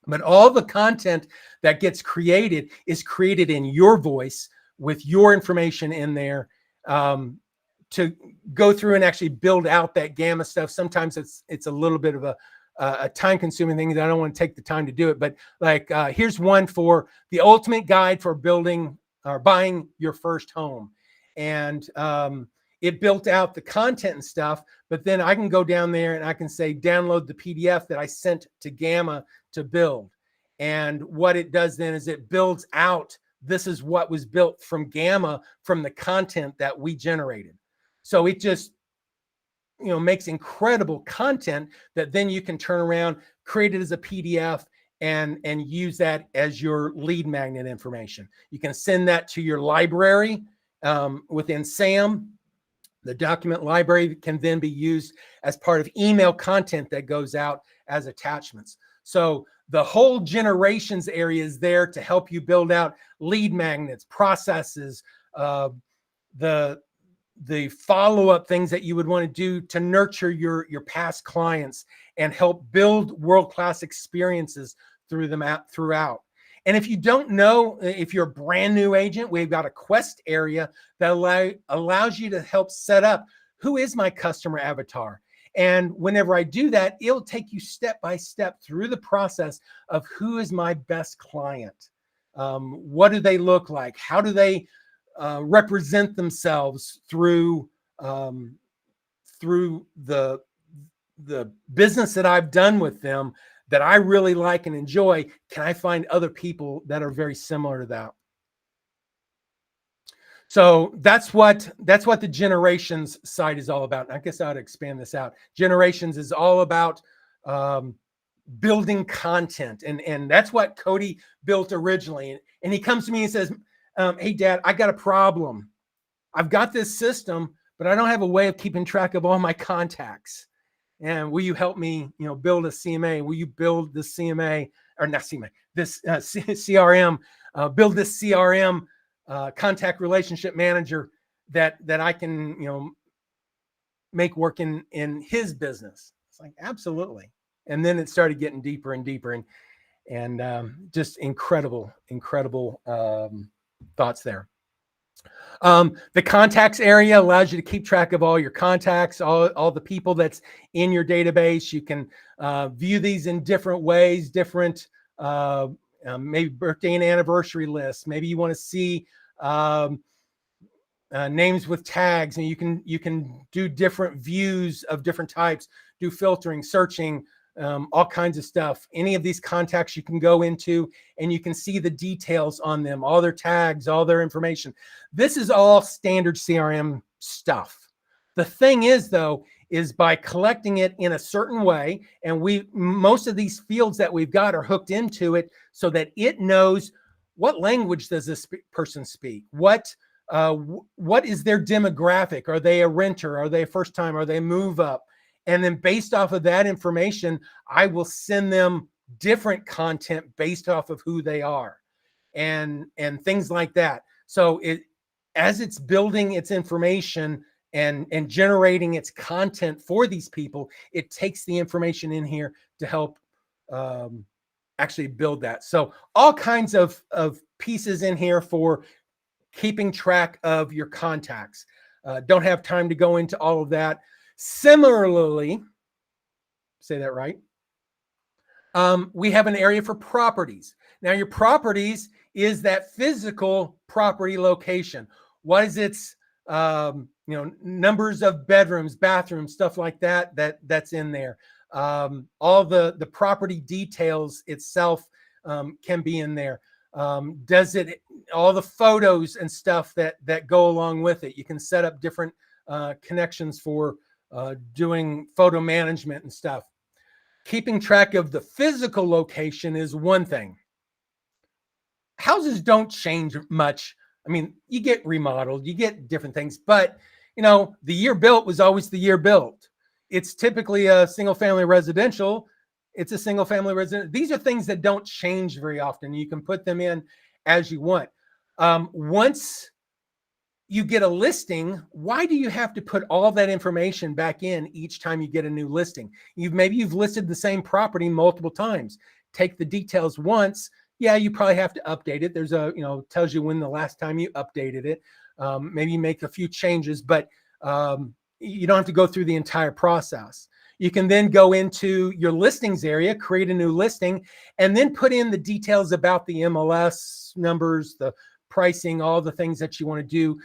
But all the content that gets created is created in your voice with your information in there, to go through and actually build out that Gamma stuff. Sometimes it's a little bit of a time-consuming thing that I don't want to take the time to do it. But like here's one for the ultimate guide for building or buying your first home, and it built out the content and stuff. But then I can go down there and I can say download the PDF that I sent to Gamma to build. And what it does then is it builds out, this is what was built from Gamma from the content that we generated. So it just, makes incredible content that then you can turn around, create it as a PDF, and use that as your lead magnet information. You can send that to your library within SAM. The document library can then be used as part of email content that goes out as attachments. So the whole generations area is there to help you build out lead magnets, processes, the follow-up things that you would want to do to nurture your past clients and help build world-class experiences throughout. And if you don't know, if you're a brand new agent, we've got a quest area that allows you to help set up, who is my customer avatar? And whenever I do that, it'll take you step by step through the process of who is my best client. What do they look like? How do they represent themselves through the business that I've done with them that I really like and enjoy? Can I find other people that are very similar to that? So that's what the generations side is all about. And I guess I ought to expand this out. Generations is all about building content, and that's what Cody built originally. And he comes to me and says, hey, Dad, I got a problem. I've got this system, but I don't have a way of keeping track of all my contacts. And will you help me, build a CMA? Will you build the CMA, or not CMA, this CRM, build this CRM contact relationship manager that I can, make work in his business? It's like, absolutely. And then it started getting deeper and deeper, and just incredible thoughts there. The contacts area allows you to keep track of all your contacts, all the people that's in your database. You can view these in different ways, different maybe birthday and anniversary lists. Maybe you want to see names with tags, and you can do different views of different types, do filtering, searching, all kinds of stuff. Any of these contacts you can go into and you can see the details on them, all their tags, all their information. This is all standard CRM stuff. The thing is, though, is by collecting it in a certain way, and most of these fields that we've got are hooked into it so that it knows what language does this person speak, what is their demographic? Are they a renter? Are they a first time? Are they a move up? And then based off of that information, I will send them different content based off of who they are, and things like that. So as it's building its information and generating its content for these people, it takes the information in here to help actually build that. So all kinds of pieces in here for keeping track of your contacts. Don't have time to go into all of that. Similarly, say that right, we have an area for properties. Now, your properties is that physical property location. What is its numbers of bedrooms, bathrooms, stuff like that's in there. All the property details itself can be in there. Does it, all the photos and stuff that go along with it. You can set up different connections for doing photo management and stuff. Keeping track of the physical location is one thing. Houses don't change much. I mean, you get remodeled, you get different things, but the year built was always the year built. It's typically a single family residential. it's a single family residence. These are things that don't change very often. You can put them in as you want. Once you get a listing, why do you have to put all that information back in each time you get a new listing? Maybe you've listed the same property multiple times. Take the details once. Yeah, you probably have to update it. There's a, tells you when the last time you updated it. Maybe you make a few changes, but you don't have to go through the entire process. You can then go into your listings area, create a new listing, and then put in the details about the MLS numbers, the pricing, all the things that you want to do,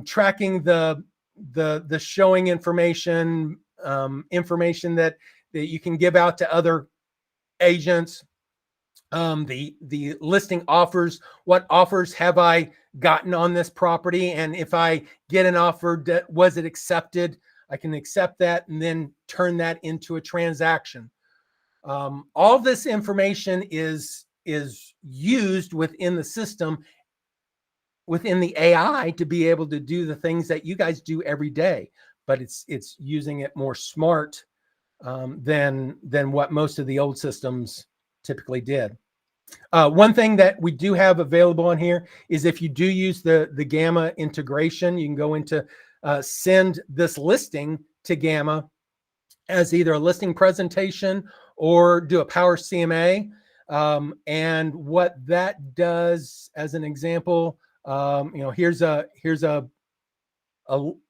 tracking the showing information, information that you can give out to other agents, the listing offers. What offers have I gotten on this property? And if I get an offer, was it accepted? I can accept that and then turn that into a transaction. All this information is used within the system, within the AI, to be able to do the things that you guys do every day, but it's using it more smart than what most of the old systems typically did. One thing that we do have available on here is if you do use the Gamma integration, you can go into send this listing to Gamma as either a listing presentation or do a Power CMA. And what that does, as an example, here's a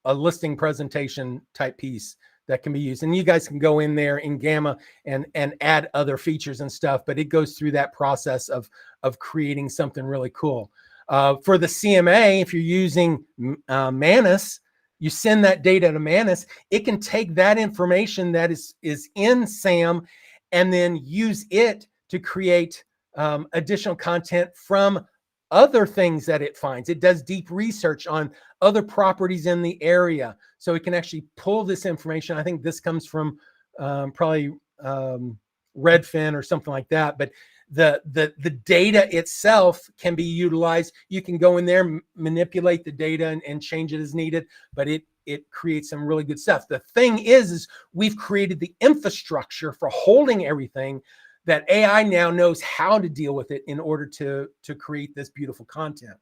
listing presentation type piece that can be used, and you guys can go in there in Gamma and add other features and stuff, but it goes through that process of creating something really cool. For the CMA, if you're using Manus, you send that data to Manus, it can take that information that is in SAM and then use it to create additional content from other things that it finds. It does deep research on other properties in the area, so it can actually pull this information. I think this comes from probably Redfin or something like that, but the data itself can be utilized. You can go in there, manipulate the data and change it as needed, but it creates some really good stuff. The thing is we've created the infrastructure for holding everything that AI now knows how to deal with it in order to create this beautiful content.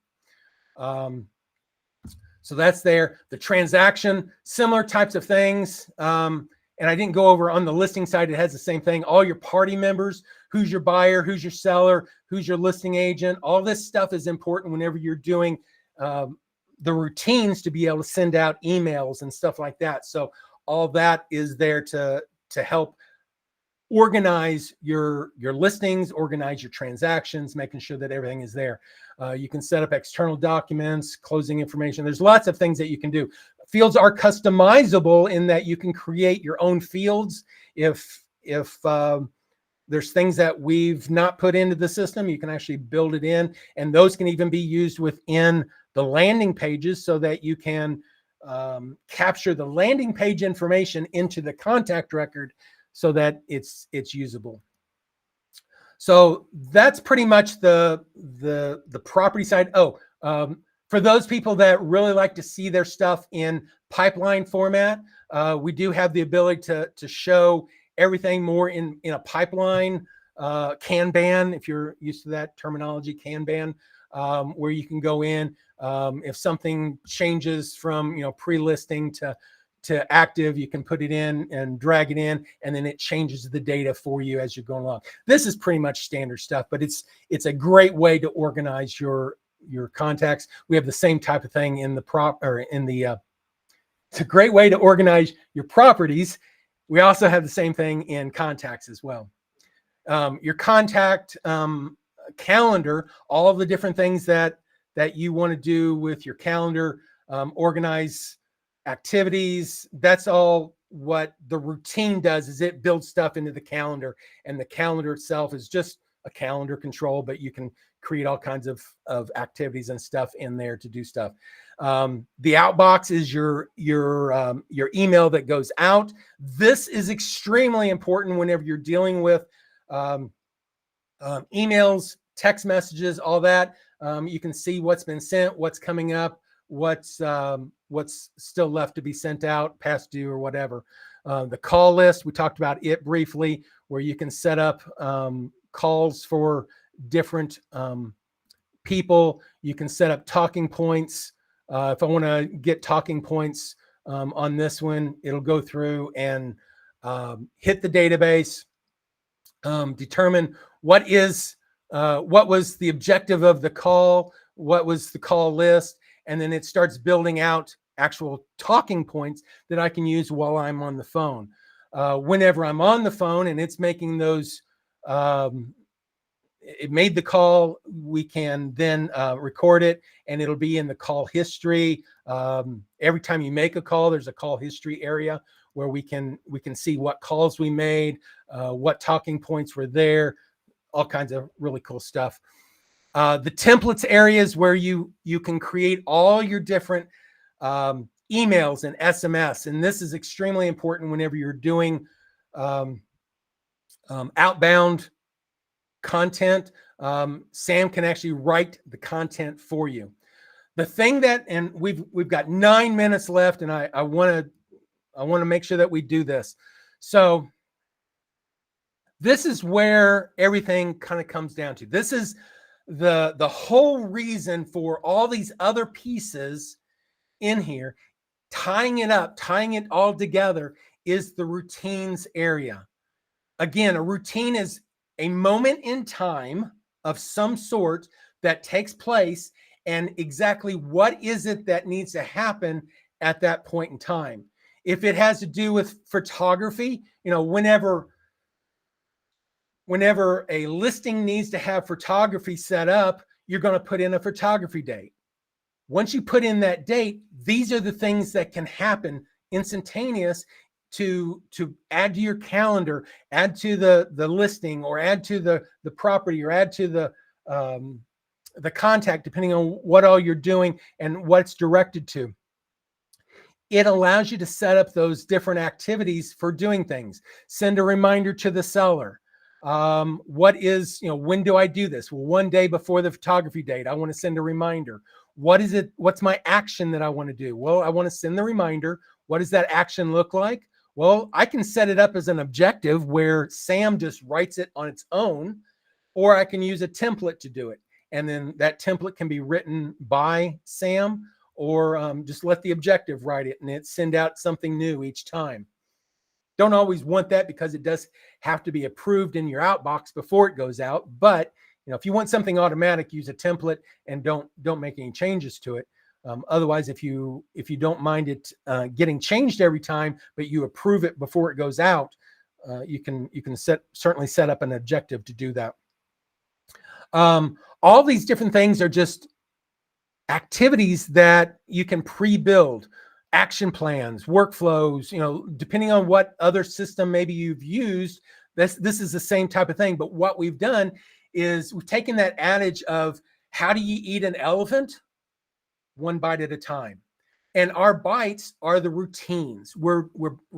So that's there. The transaction, similar types of things. And I didn't go over on the listing side, it has the same thing. All your party members, who's your buyer, who's your seller, who's your listing agent, all this stuff is important whenever you're doing the routines to be able to send out emails and stuff like that. So all that is there to help organize your listings, organize your transactions, making sure that everything is there. You can set up external documents, closing information. There's lots of things that you can do. Fields are customizable in that you can create your own fields. If there's things that we've not put into the system, you can actually build it in, and those can even be used within the landing pages so that you can capture the landing page information into the contact record so that it's usable. So that's pretty much the property side. For those people that really like to see their stuff in pipeline format, we do have the ability to show everything more in a pipeline, Kanban, if you're used to that terminology, Kanban, where you can go in if something changes from pre-listing to active, you can put it in and drag it in, and then it changes the data for you as you're going along. This is pretty much standard stuff, but it's a great way to organize your contacts. We have the same type of thing in the it's a great way to organize your properties. We also have the same thing in contacts as well. Your contact calendar, all of the different things that you want to do with your calendar, organize activities. That's all what the routine does, is it builds stuff into the calendar, and the calendar itself is just a calendar control, but you can create all kinds of activities and stuff in there to do stuff. The outbox is your email that goes out. This is extremely important whenever you're dealing with emails, text messages, all that. You can see what's been sent, what's coming up, what's still left to be sent out, past due or whatever. The call list, we talked about it briefly, where you can set up calls for different people. You can set up talking points. If I want to get talking points on this one, it'll go through and hit the database, determine what was the objective of the call, what was the call list, and then it starts building out actual talking points that I can use while I'm on the phone. Whenever I'm on the phone and it's making those, it made the call, we can then record it, and it'll be in the call history. Every time you make a call, there's a call history area where we can see what calls we made, what talking points were there, all kinds of really cool stuff. The templates areas where you can create all your different emails and SMS, and this is extremely important whenever you're doing outbound content. Sam can actually write the content for you. The thing that, and we've got 9 minutes left, and I want to make sure that we do this. So this is where everything kind of comes down to. This is the whole reason for all these other pieces in here. Tying it all together is the routines area. Again, a routine is a moment in time of some sort that takes place, and exactly what is it that needs to happen at that point in time. If it has to do with photography, whenever a listing needs to have photography set up, you're going to put in a photography date. Once you put in that date, these are the things that can happen instantaneous to add to your calendar, add to the listing, or add to the property, or add to the contact, depending on what all you're doing and what it's directed to. It allows you to set up those different activities for doing things. Send a reminder to the seller. When do I do this? Well, one day before the photography date, I want to send a reminder. What's my action that I want to do? Well, I want to send the reminder. What does that action look like? Well, I can set it up as an objective where Sam just writes it on its own, or I can use a template to do it. And then that template can be written by Sam, or just let the objective write it and it send out something new each time. Don't always want that, because it does have to be approved in your outbox before it goes out. But if you want something automatic, use a template and don't make any changes to it. Otherwise, if you don't mind it getting changed every time, but you approve it before it goes out, you can certainly set up an objective to do that. All these different things are just activities that you can pre-build. Action plans, workflows, depending on what other system maybe you've used, this is the same type of thing. But what we've done is we've taken that adage of how do you eat an elephant? One bite at a time. And our bites are the routines. We're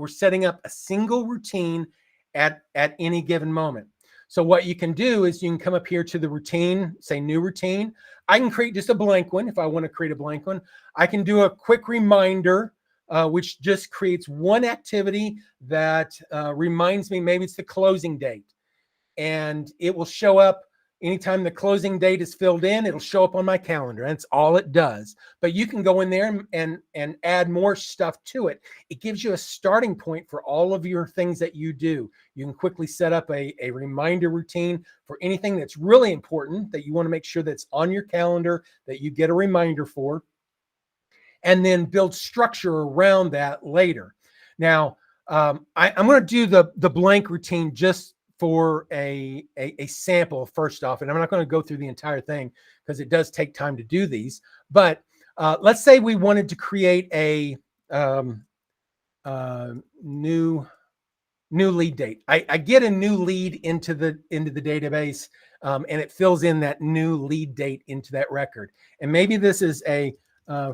setting up a single routine at any given moment. So what you can do is you can come up here to the routine, say new routine. I can create just a blank one if I want to create a blank one. I can do a quick reminder, which just creates one activity that reminds me, maybe it's the closing date. And it will show up anytime the closing date is filled in, it'll show up on my calendar. That's all it does. But you can go in there and add more stuff to it. It gives you a starting point for all of your things that you do. You can quickly set up a reminder routine for anything that's really important that you want to make sure that's on your calendar, that you get a reminder for, and then build structure around that later. Now, I'm going to do the blank routine just for a sample first off, and I'm not going to go through the entire thing because it does take time to do these. But let's say we wanted to create a new lead date. I get a new lead into the database, and it fills in that new lead date into that record. And maybe this is a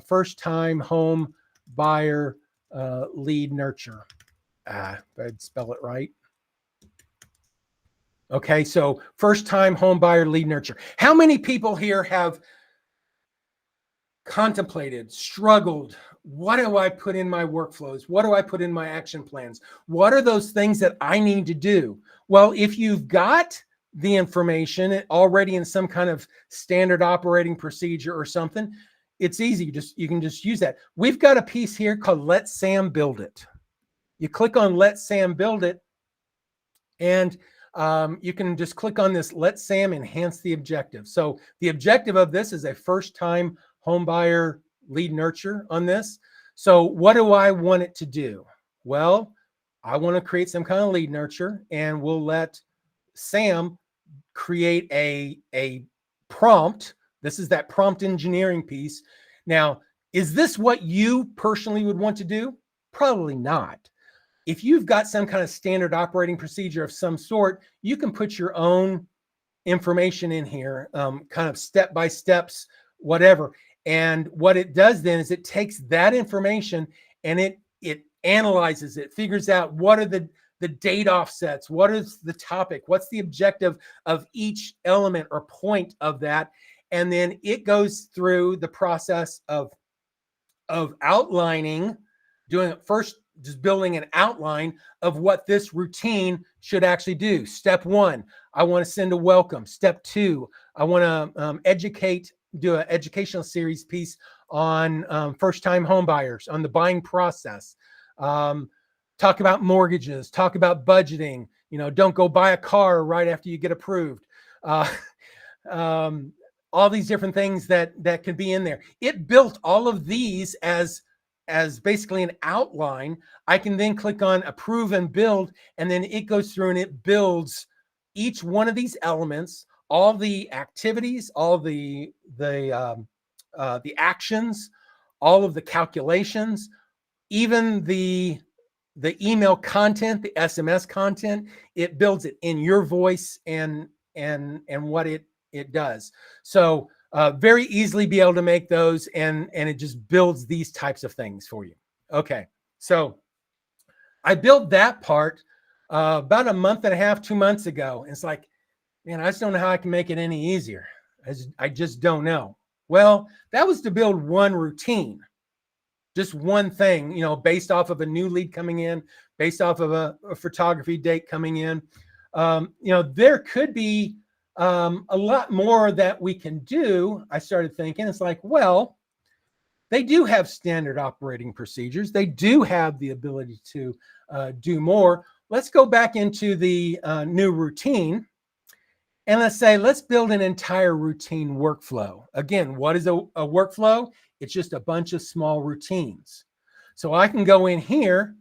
first-time home buyer lead nurture. If I'd spell it right. Okay, so first-time home buyer lead nurture. How many people here have contemplated, struggled. What do I put in my workflows? What do I put in my action plans? What are those things that I need to do? Well, if you've got the information already in some kind of standard operating procedure or something, it's easy. You can just use that. We've got a piece here called Let Sam Build It. You click on Let Sam Build It, and you can just click on this Let Sam Enhance the Objective. So the objective of this is a first-time homebuyer lead nurture on this. So what do I want it to do? Well, I want to create some kind of lead nurture, and we'll let Sam create a prompt. This is that prompt engineering piece. Now, is this what you personally would want to do? Probably not. If you've got some kind of standard operating procedure of some sort, you can put your own information in here, kind of step by steps, whatever. And what it does then is it takes that information and it analyzes it, figures out what are the date offsets, what is the topic, what's the objective of each element or point of that. And then it goes through the process of outlining, doing it first, just building an outline of what this routine should actually do. Step 1, I want to send a welcome. Step 2, I want to do an educational series piece on first-time home buyers, on the buying process. Talk about mortgages, talk about budgeting. Don't go buy a car right after you get approved. All these different things that can be in there. It built all of these as basically an outline. I can then click on Approve and Build, and then it goes through and it builds each one of these elements, all the activities, all the actions, all of the calculations, even the email content, the SMS content. It builds it in your voice and what it does. So very easily be able to make those, and it just builds these types of things for you. Okay, so I built that part about a month and a half, 2 months ago. And it's like, man, I just don't know how I can make it any easier. I just don't know. Well, that was to build one routine, just one thing, based off of a new lead coming in, based off of a photography date coming in. There could be a lot more that we can do. I started thinking, it's like, well, they do have standard operating procedures. They do have the ability to do more. Let's go back into the new routine. And let's build an entire routine workflow. Again, what is a workflow? It's just a bunch of small routines. So I can go in here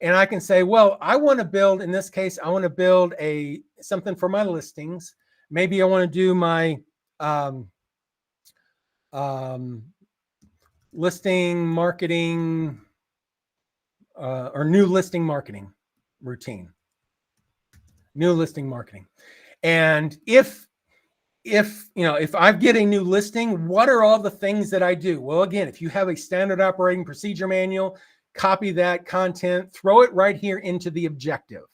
and I can say, well, I want to build, in this case, I want to build something for my listings. Maybe I want to do my listing marketing or new listing marketing routine. New listing marketing. And if I get a new listing, what are all the things that I do? Well, again, if you have a standard operating procedure manual, copy that content, throw it right here into the objective.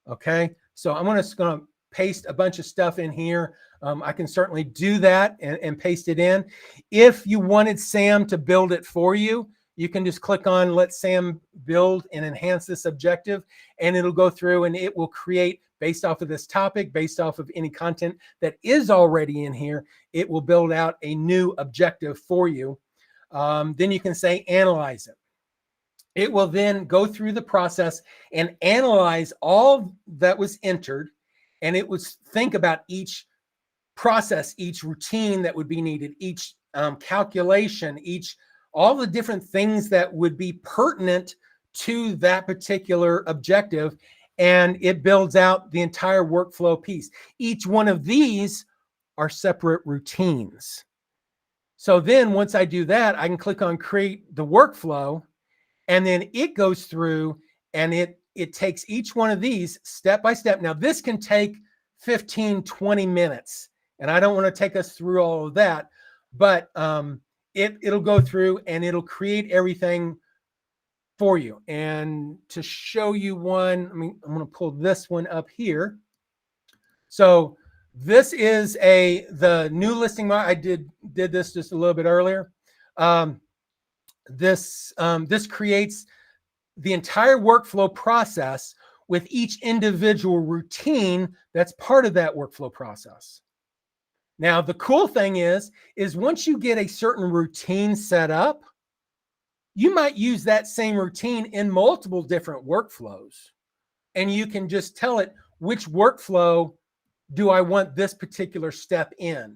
Okay, so I'm just going to paste a bunch of stuff in here. I can certainly do that and paste it in. If you wanted Sam to build it for you, you can just click on Let Sam Build and Enhance this objective, and it'll go through and it will create, based off of this topic, based off of any content that is already in here, it will build out a new objective for you. Then you can say Analyze it. It will then go through the process and analyze all that was entered, and it would think about each process, each routine that would be needed, each calculation, all the different things that would be pertinent to that particular objective, and it builds out the entire workflow piece. Each one of these are separate routines. So then once I do that, I can click on Create the Workflow, and then it goes through and it takes each one of these step by step. Now this can take 15, 20 minutes, and I don't want to take us through all of that, but it'll go through and it'll create everything for you. And to show you one, I'm going to pull this one up here. So this is the new listing. I did this just a little bit earlier. This creates the entire workflow process with each individual routine that's part of that workflow process. Now, the cool thing is once you get a certain routine set up, you might use that same routine in multiple different workflows. And you can just tell it which workflow do I want this particular step in.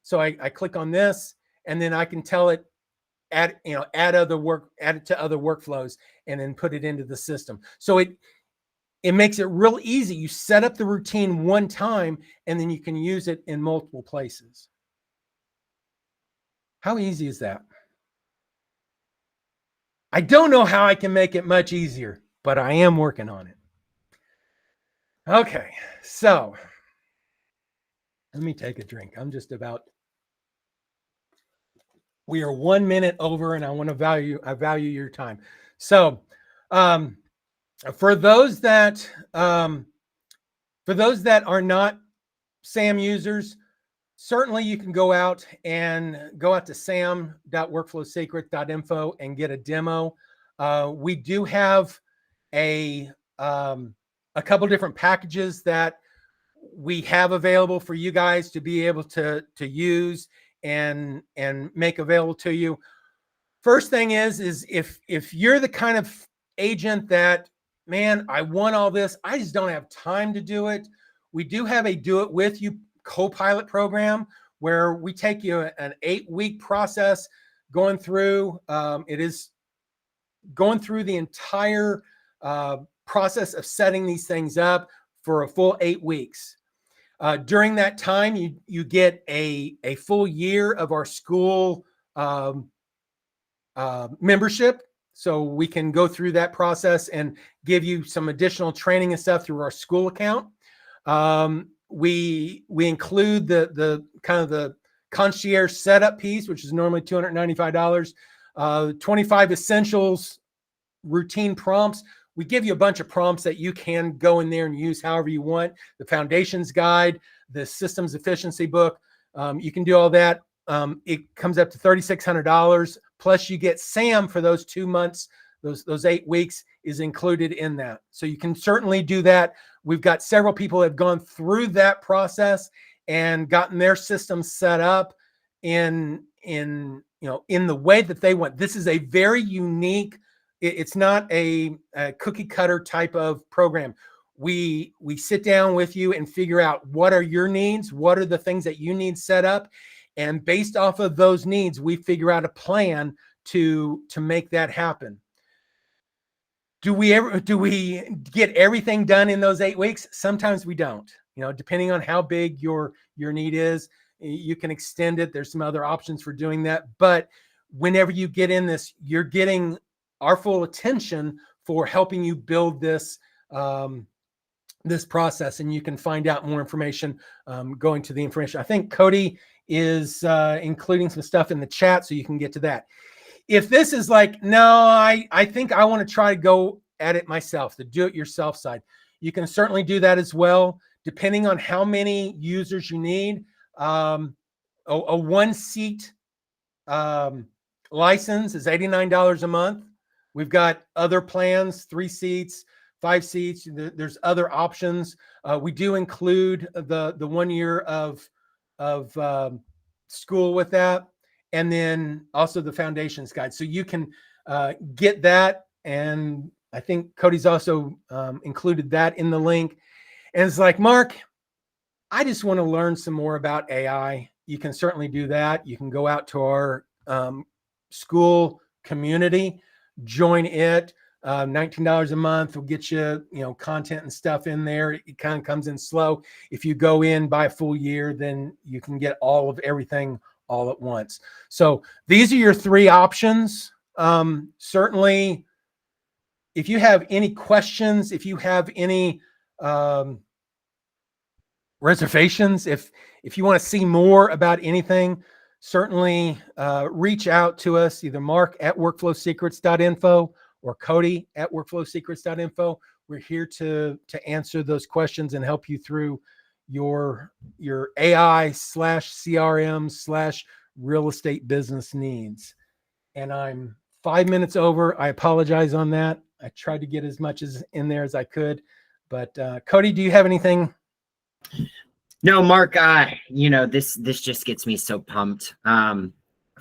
So I click on this, and then I can tell it add it to other workflows, and then put it into the system. So it makes it real easy. You set up the routine one time, and then you can use it in multiple places. How easy is that? I don't know how I can make it much easier, but I am working on it. Okay, so let me take a drink. We are 1 minute over, and I value your time. So, for those that are not SAM users, certainly you can go out to sam.workflowsecret.info and get a demo. We do have a couple different packages that we have available for you guys to be able to use and make available to you. First thing is if you're the kind of agent that, man, I want all this, I just don't have time to do it. We do have a do it with you co-pilot program where we take you an 8-week process going through. It is going through the entire process of setting these things up for a full 8 weeks. During that time, you get a full year of our school membership. So we can go through that process and give you some additional training and stuff through our school account. We include the kind of the concierge setup piece, which is normally $295. 25 essentials routine prompts. We give you a bunch of prompts that you can go in there and use however you want. The foundations guide, the systems efficiency book. You can do all that. It comes up to $3,600. Plus you get SAM for those 2 months. Those 8 weeks is included in that. So you can certainly do that. We've got several people that have gone through that process and gotten their systems set up in the way that they want. This is a very unique. It's not a cookie cutter type of program. We sit down with you and figure out what are your needs, what are the things that you need set up, and based off of those needs, we figure out a plan to make that happen. Do we get everything done in those 8 weeks? Sometimes we don't. Depending on how big your need is, you can extend it. There's some other options for doing that. But whenever you get in this, you're getting our full attention for helping you build this this process, and you can find out more information going to the information. I think Cody is including some stuff in the chat, so you can get to that. If this is like, no, I think I want to try to go at it myself, the do-it-yourself side, you can certainly do that as well, depending on how many users you need. A 1-seat license is $89 a month. We've got other plans, 3 seats, 5 seats. There's other options. We do include the 1 year of school with that, and then also the foundations guide. So you can get that, and I think Cody's also included that in the link. And it's like, Mark, I just want to learn some more about AI. You can certainly do that. You can go out to our school community, join it. $19 a month will get you, content and stuff in there. It kind of comes in slow. If you go in by a full year, then you can get all of everything all at once. So these are your 3 options. Certainly, if you have any questions, if you have any reservations, if you want to see more about anything, certainly reach out to us, either mark@workflowsecrets.info or Cody@workflowsecrets.info. We're here to answer those questions and help you through your AI/CRM/real estate business needs. and I'm 5 minutes over. I apologize on that. I tried to get as much as in there as I could, but Cody, do you have anything? No, Mark, this just gets me so pumped.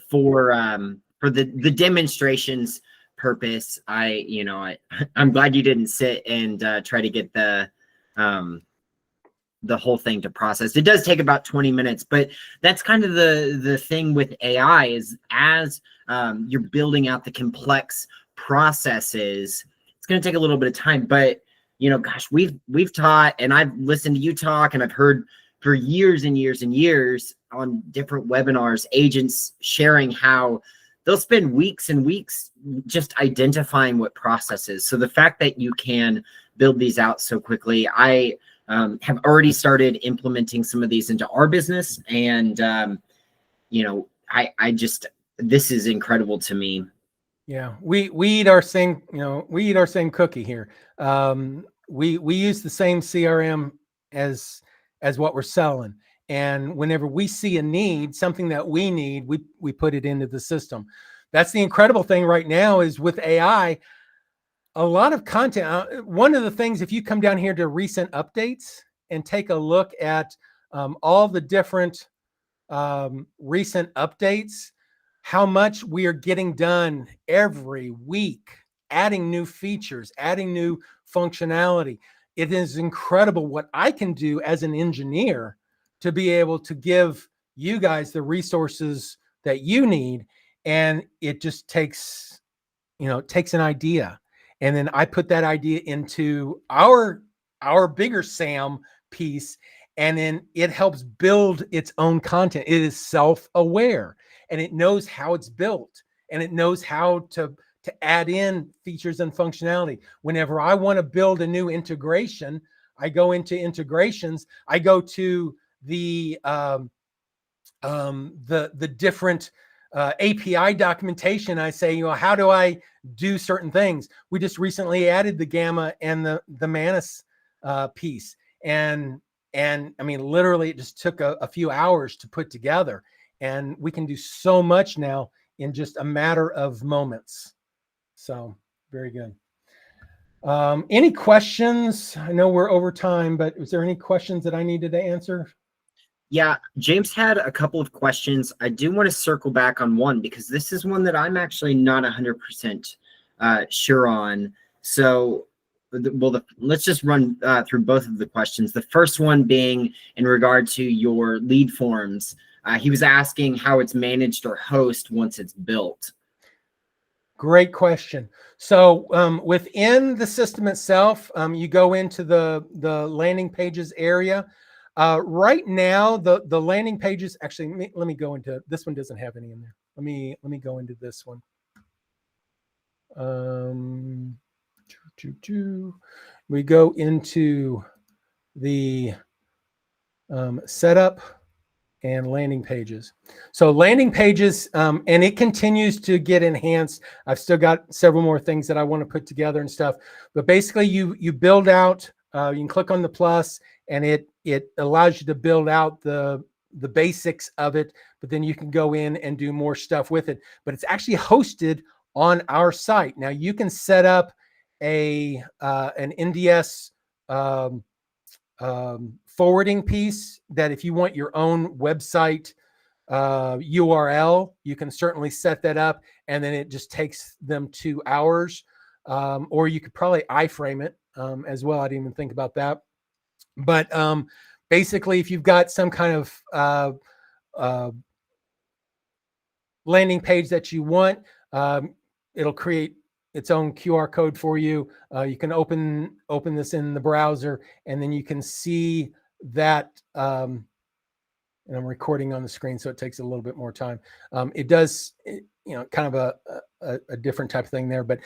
For the demonstrations purpose, I'm glad you didn't sit and try to get the whole thing to process. It does take about 20 minutes, but that's kind of the thing with AI is as you're building out the complex processes, it's going to take a little bit of time. But gosh, we've taught, and I've listened to you talk, and I've heard for years and years and years on different webinars, agents sharing how they'll spend weeks and weeks just identifying what processes. So the fact that you can build these out so quickly, I have already started implementing some of these into our business. And, this is incredible to me. Yeah, we eat our same, we eat our same cookie here. We use the same CRM as what we're selling. And whenever we see a need, something that we need, we put it into the system. That's the incredible thing right now is with AI, a lot of content. One of the things, if you come down here to recent updates and take a look at all the different recent updates, how much we are getting done every week, adding new features, adding new functionality. It is incredible what I can do as an engineer to be able to give you guys the resources that you need. And it just takes, takes an idea. And then I put that idea into our bigger SAM piece. And then it helps build its own content. It is self-aware and it knows how it's built and it knows how to add in features and functionality. Whenever I want to build a new integration, I go into integrations. I go to the different API documentation. I say, how do I do certain things? We just recently added the Gamma and the Manus piece, and I mean, literally, it just took a few hours to put together, and we can do so much now in just a matter of moments. So very good. Any questions? I know we're over time, but was there any questions that I needed to answer? Yeah, James had a couple of questions. I do want to circle back on one because this is one that I'm actually not 100% sure on. So, let's just run through both of the questions. The first one being in regard to your lead forms. He was asking how it's managed or hosted once it's built. Great question. So within the system itself, you go into the landing pages area. Right now, the landing pages, actually, let me go into, this one doesn't have any in there. Let me go into this one. We go into the setup and landing pages. So landing pages, and it continues to get enhanced. I've still got several more things that I want to put together and stuff. But basically, you build out. You can click on the plus, and it allows you to build out the basics of it. But then you can go in and do more stuff with it. But it's actually hosted on our site. Now you can set up an NDS forwarding piece that if you want your own website URL, you can certainly set that up, and then it just takes them 2 hours. Or you could probably iframe it as well. I didn't even think about that. But basically, if you've got some kind of landing page that you want, it'll create its own QR code for you. You can open this in the browser, and then you can see that. And I'm recording on the screen, so it takes a little bit more time. It does, kind of a different type of thing there, but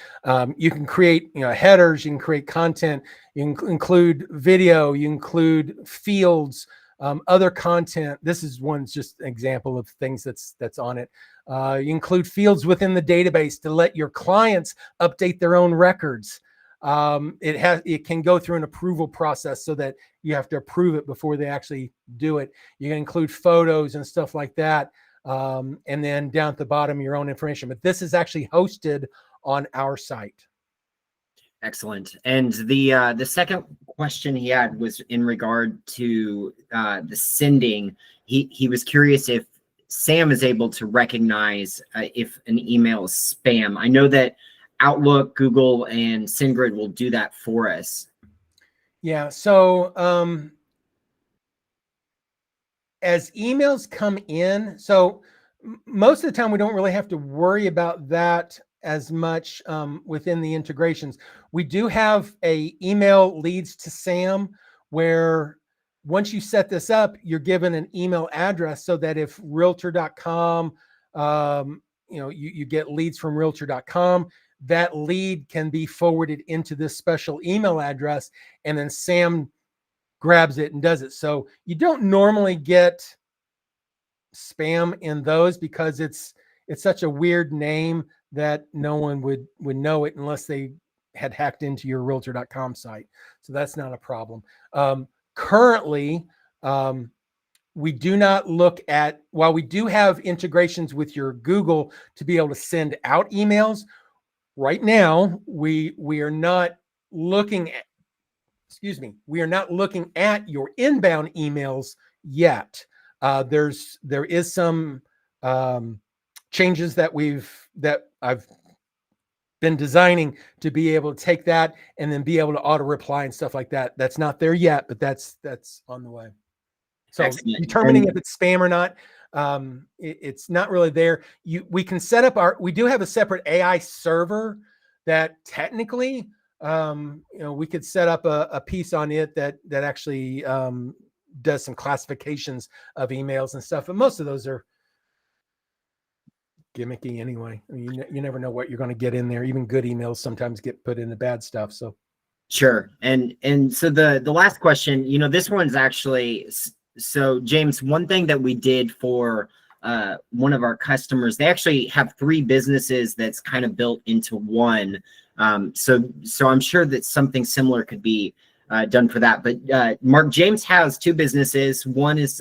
you can create, headers, you can create content, you can include video, you include fields, other content. This is one's just an example of things that's on it. You include fields within the database to let your clients update their own records. It can go through an approval process so that you have to approve it before they actually do it. You can include photos and stuff like that. and then down at the bottom, your own information. But this is actually hosted on our site. Excellent. And the second question he had was in regard to the sending. He was curious if Sam is able to recognize if an email is spam. I know that Outlook, Google, and SendGrid will do that for us. Yeah. So as emails come in, so most of the time we don't really have to worry about that as much within the integrations. We do have a email leads to Sam, where once you set this up, you're given an email address so that if realtor.com, you get leads from realtor.com, that lead can be forwarded into this special email address, and then Sam grabs it and does it. So you don't normally get spam in those because it's such a weird name that no one would know it unless they had hacked into your realtor.com site. So that's not a problem. Currently, we do not look at, while we do have integrations with your Google to be able to send out emails, right now, we are not looking at, we are not looking at your inbound emails yet. There is some changes that I've been designing to be able to take that and then be able to auto reply and stuff like that. That's not there yet, but that's on the way. So Excellent. Determining if it's spam or not, it's not really there. We can set up we do have a separate AI server that technically, we could set up a piece on it that actually does some classifications of emails and stuff. But most of those are gimmicky anyway. I mean, you never know what you're going to get in there. Even good emails sometimes get put into bad stuff. So sure. And so the last question, this one's actually, so James, one thing that we did for one of our customers, they actually have 3 businesses that's kind of built into one. So I'm sure that something similar could be done for that. But Mark, James has 2 businesses. One is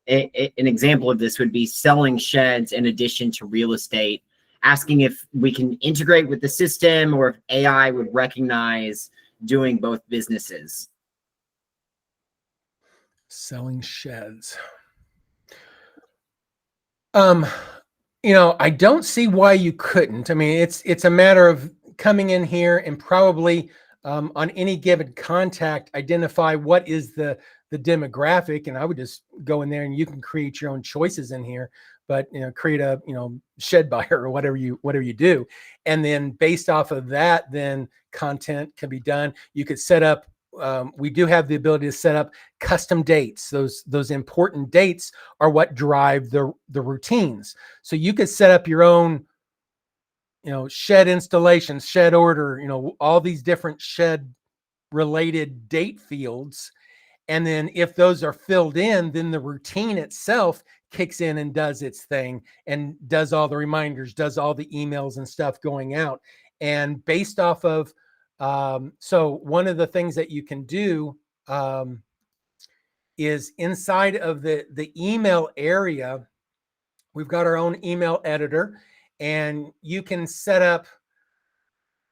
an example of this would be selling sheds in addition to real estate, asking if we can integrate with the system or if AI would recognize doing both businesses. selling sheds. I don't see why you couldn't. I mean, it's a matter of coming in here and probably on any given contact, identify what is the demographic, and I would just go in there and you can create your own choices in here, but create a shed buyer or whatever you do, and then based off of that, then content can be done. You could set up. We do have the ability to set up custom dates. Those important dates are what drive the routines. So you could set up your own, shed installations, shed order, all these different shed related date fields. And then if those are filled in, then the routine itself kicks in and does its thing and does all the reminders, does all the emails and stuff going out. And based off of, so one of the things that you can do is inside of the email area, we've got our own email editor, and you can set up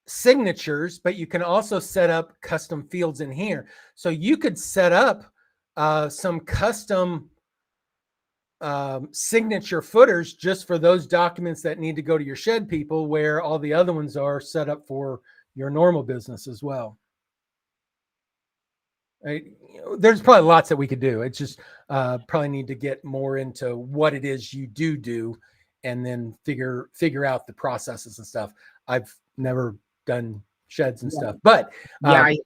signatures, but you can also set up custom fields in here. So you could set up some custom signature footers just for those documents that need to go to your shed people, where all the other ones are set up for your normal business as well. There's probably lots that we could do. It's just probably need to get more into what it is you do and then figure out the processes and stuff. I've never done sheds and stuff, but I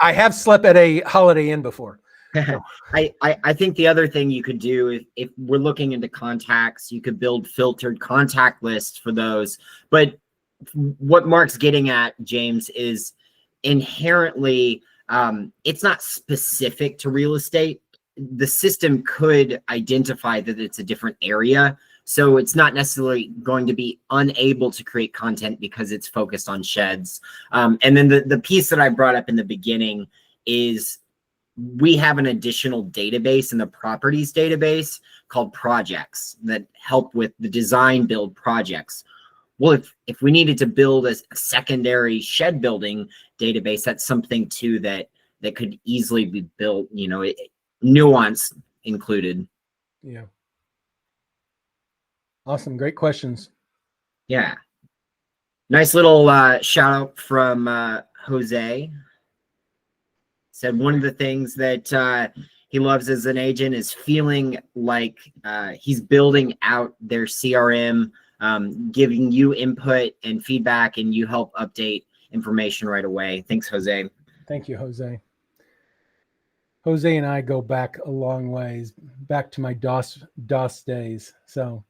have slept at a Holiday Inn before. So. I think the other thing you could do, if we're looking into contacts, you could build filtered contact lists for those. But what Mark's getting at, James, is inherently it's not specific to real estate. The system could identify that it's a different area. So it's not necessarily going to be unable to create content because it's focused on sheds. And then the piece that I brought up in the beginning is we have an additional database in the properties database called projects that help with the design build projects. Well, if we needed to build a secondary shed building database, that's something too that could easily be built, you know, nuance included. Yeah. Awesome. Great questions. Yeah. Nice little shout out from Jose. Said one of the things that he loves as an agent is feeling like he's building out their CRM, giving you input and feedback, and you help update information right away. Thanks, Jose. Thank you, Jose. Jose and I go back a long ways, back to my DOS days. So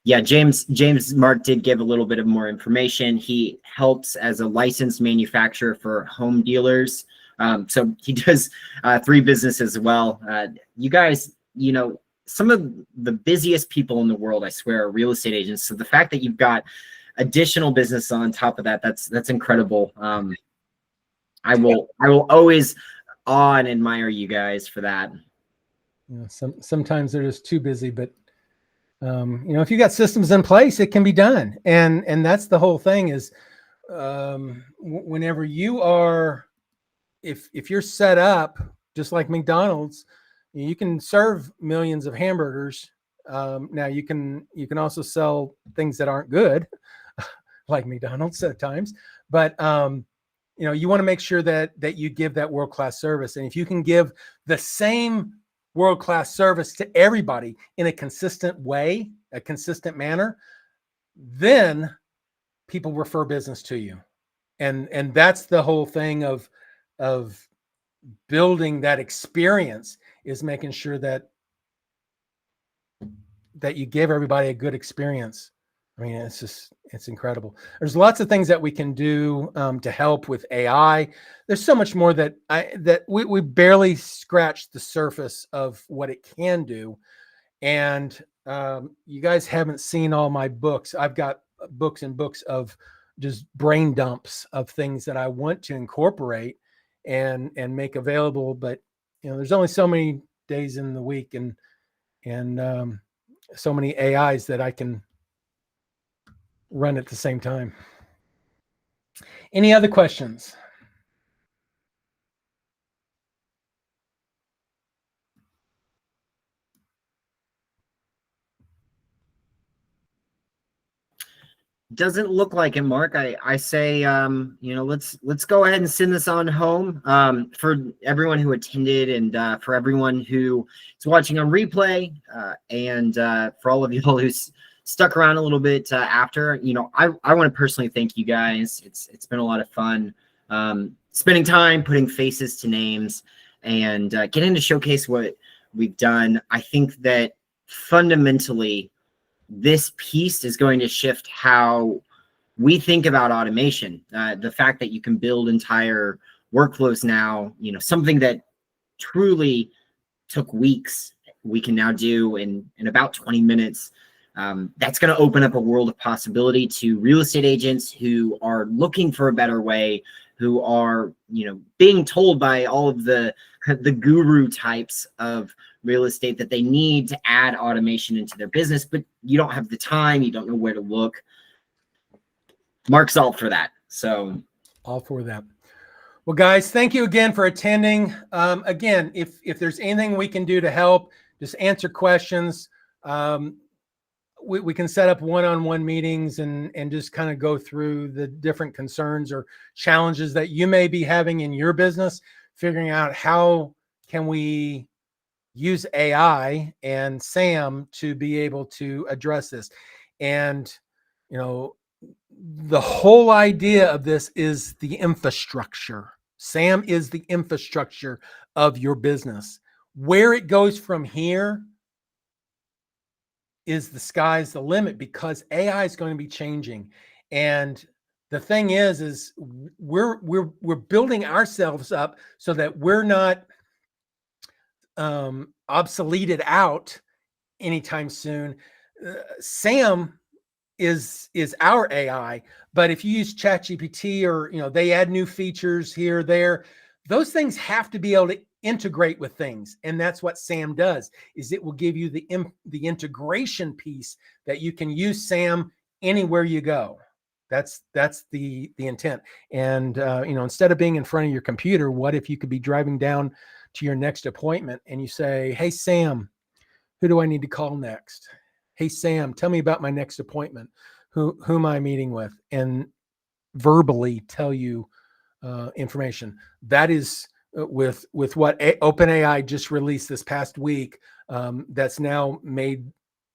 yeah, James Mark did give a little bit of more information. He helps as a licensed manufacturer for home dealers. So he does 3 businesses as well. You guys, you know, some of the busiest people in the world, I swear, are real estate agents. So the fact that you've got additional business on top of that, that's incredible. I will always awe and admire you guys for that. You know, sometimes they're just too busy, but you know, if you got systems in place, it can be done. And that's the whole thing is whenever you are, if you're set up just like McDonald's, you can serve millions of hamburgers. Now you can also sell things that aren't good, like McDonald's at times. But you know, you want to make sure that you give that world-class service. And if you can give the same world-class service to everybody in a consistent way, a consistent manner, then people refer business to you. And that's the whole thing of building that experience, is making sure that you give everybody a good experience. I mean, it's incredible. There's lots of things that we can do to help with AI. There's so much more that we barely scratched the surface of what it can do. And you guys haven't seen all my books. I've got books and books of just brain dumps of things that I want to incorporate and make available. But you know, there's only so many days in the week and so many AIs that I can run at the same time. Any other questions? Doesn't look like it, Mark. I say, you know, let's go ahead and send this on home. For everyone who attended and for everyone who is watching on replay, and for all of you all who's stuck around a little bit after, you know, I want to personally thank you guys. It's been a lot of fun spending time putting faces to names and getting to showcase what we've done. I think that fundamentally, this piece is going to shift how we think about automation. The fact that you can build entire workflows now, you know, something that truly took weeks, we can now do in about 20 minutes. That's going to open up a world of possibility to real estate agents who are looking for a better way, who are, you know, being told by all of the guru types of real estate that they need to add automation into their business, but you don't have the time, you don't know where to look. Mark's all for that. So all for that. Well, guys, thank you again for attending. Again, if there's anything we can do to help, just answer questions. We can set up one-on-one meetings and just kind of go through the different concerns or challenges that you may be having in your business, figuring out how can we use AI and Sam to be able to address this. And, you know, the whole idea of this is the infrastructure. Sam is the infrastructure of your business. Where it goes from here is the sky's the limit, because AI is going to be changing. And the thing is we're building ourselves up so that we're not obsoleted out anytime soon. Sam is our AI, but if you use ChatGPT or, you know, they add new features here, there, those things have to be able to integrate with things, and that's what SAM does. Is it will give you the integration piece that you can use SAM anywhere you go. That's the intent. And instead of being in front of your computer, what if you could be driving down to your next appointment and you say, "Hey Sam, who do I need to call next? Hey Sam, tell me about my next appointment. Who am I meeting with?" And verbally tell you information. That is with what OpenAI just released this past week. That's now made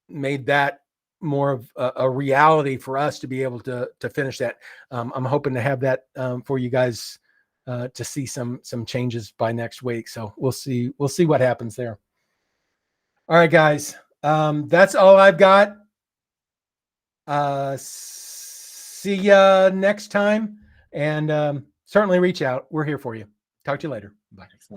that more of a reality for us to be able to finish that. I'm hoping to have that for you guys to see some changes by next week. So we'll see what happens there. All right, guys. That's all I've got. See ya next time, and certainly reach out. We're here for you. Talk to you later. Bye.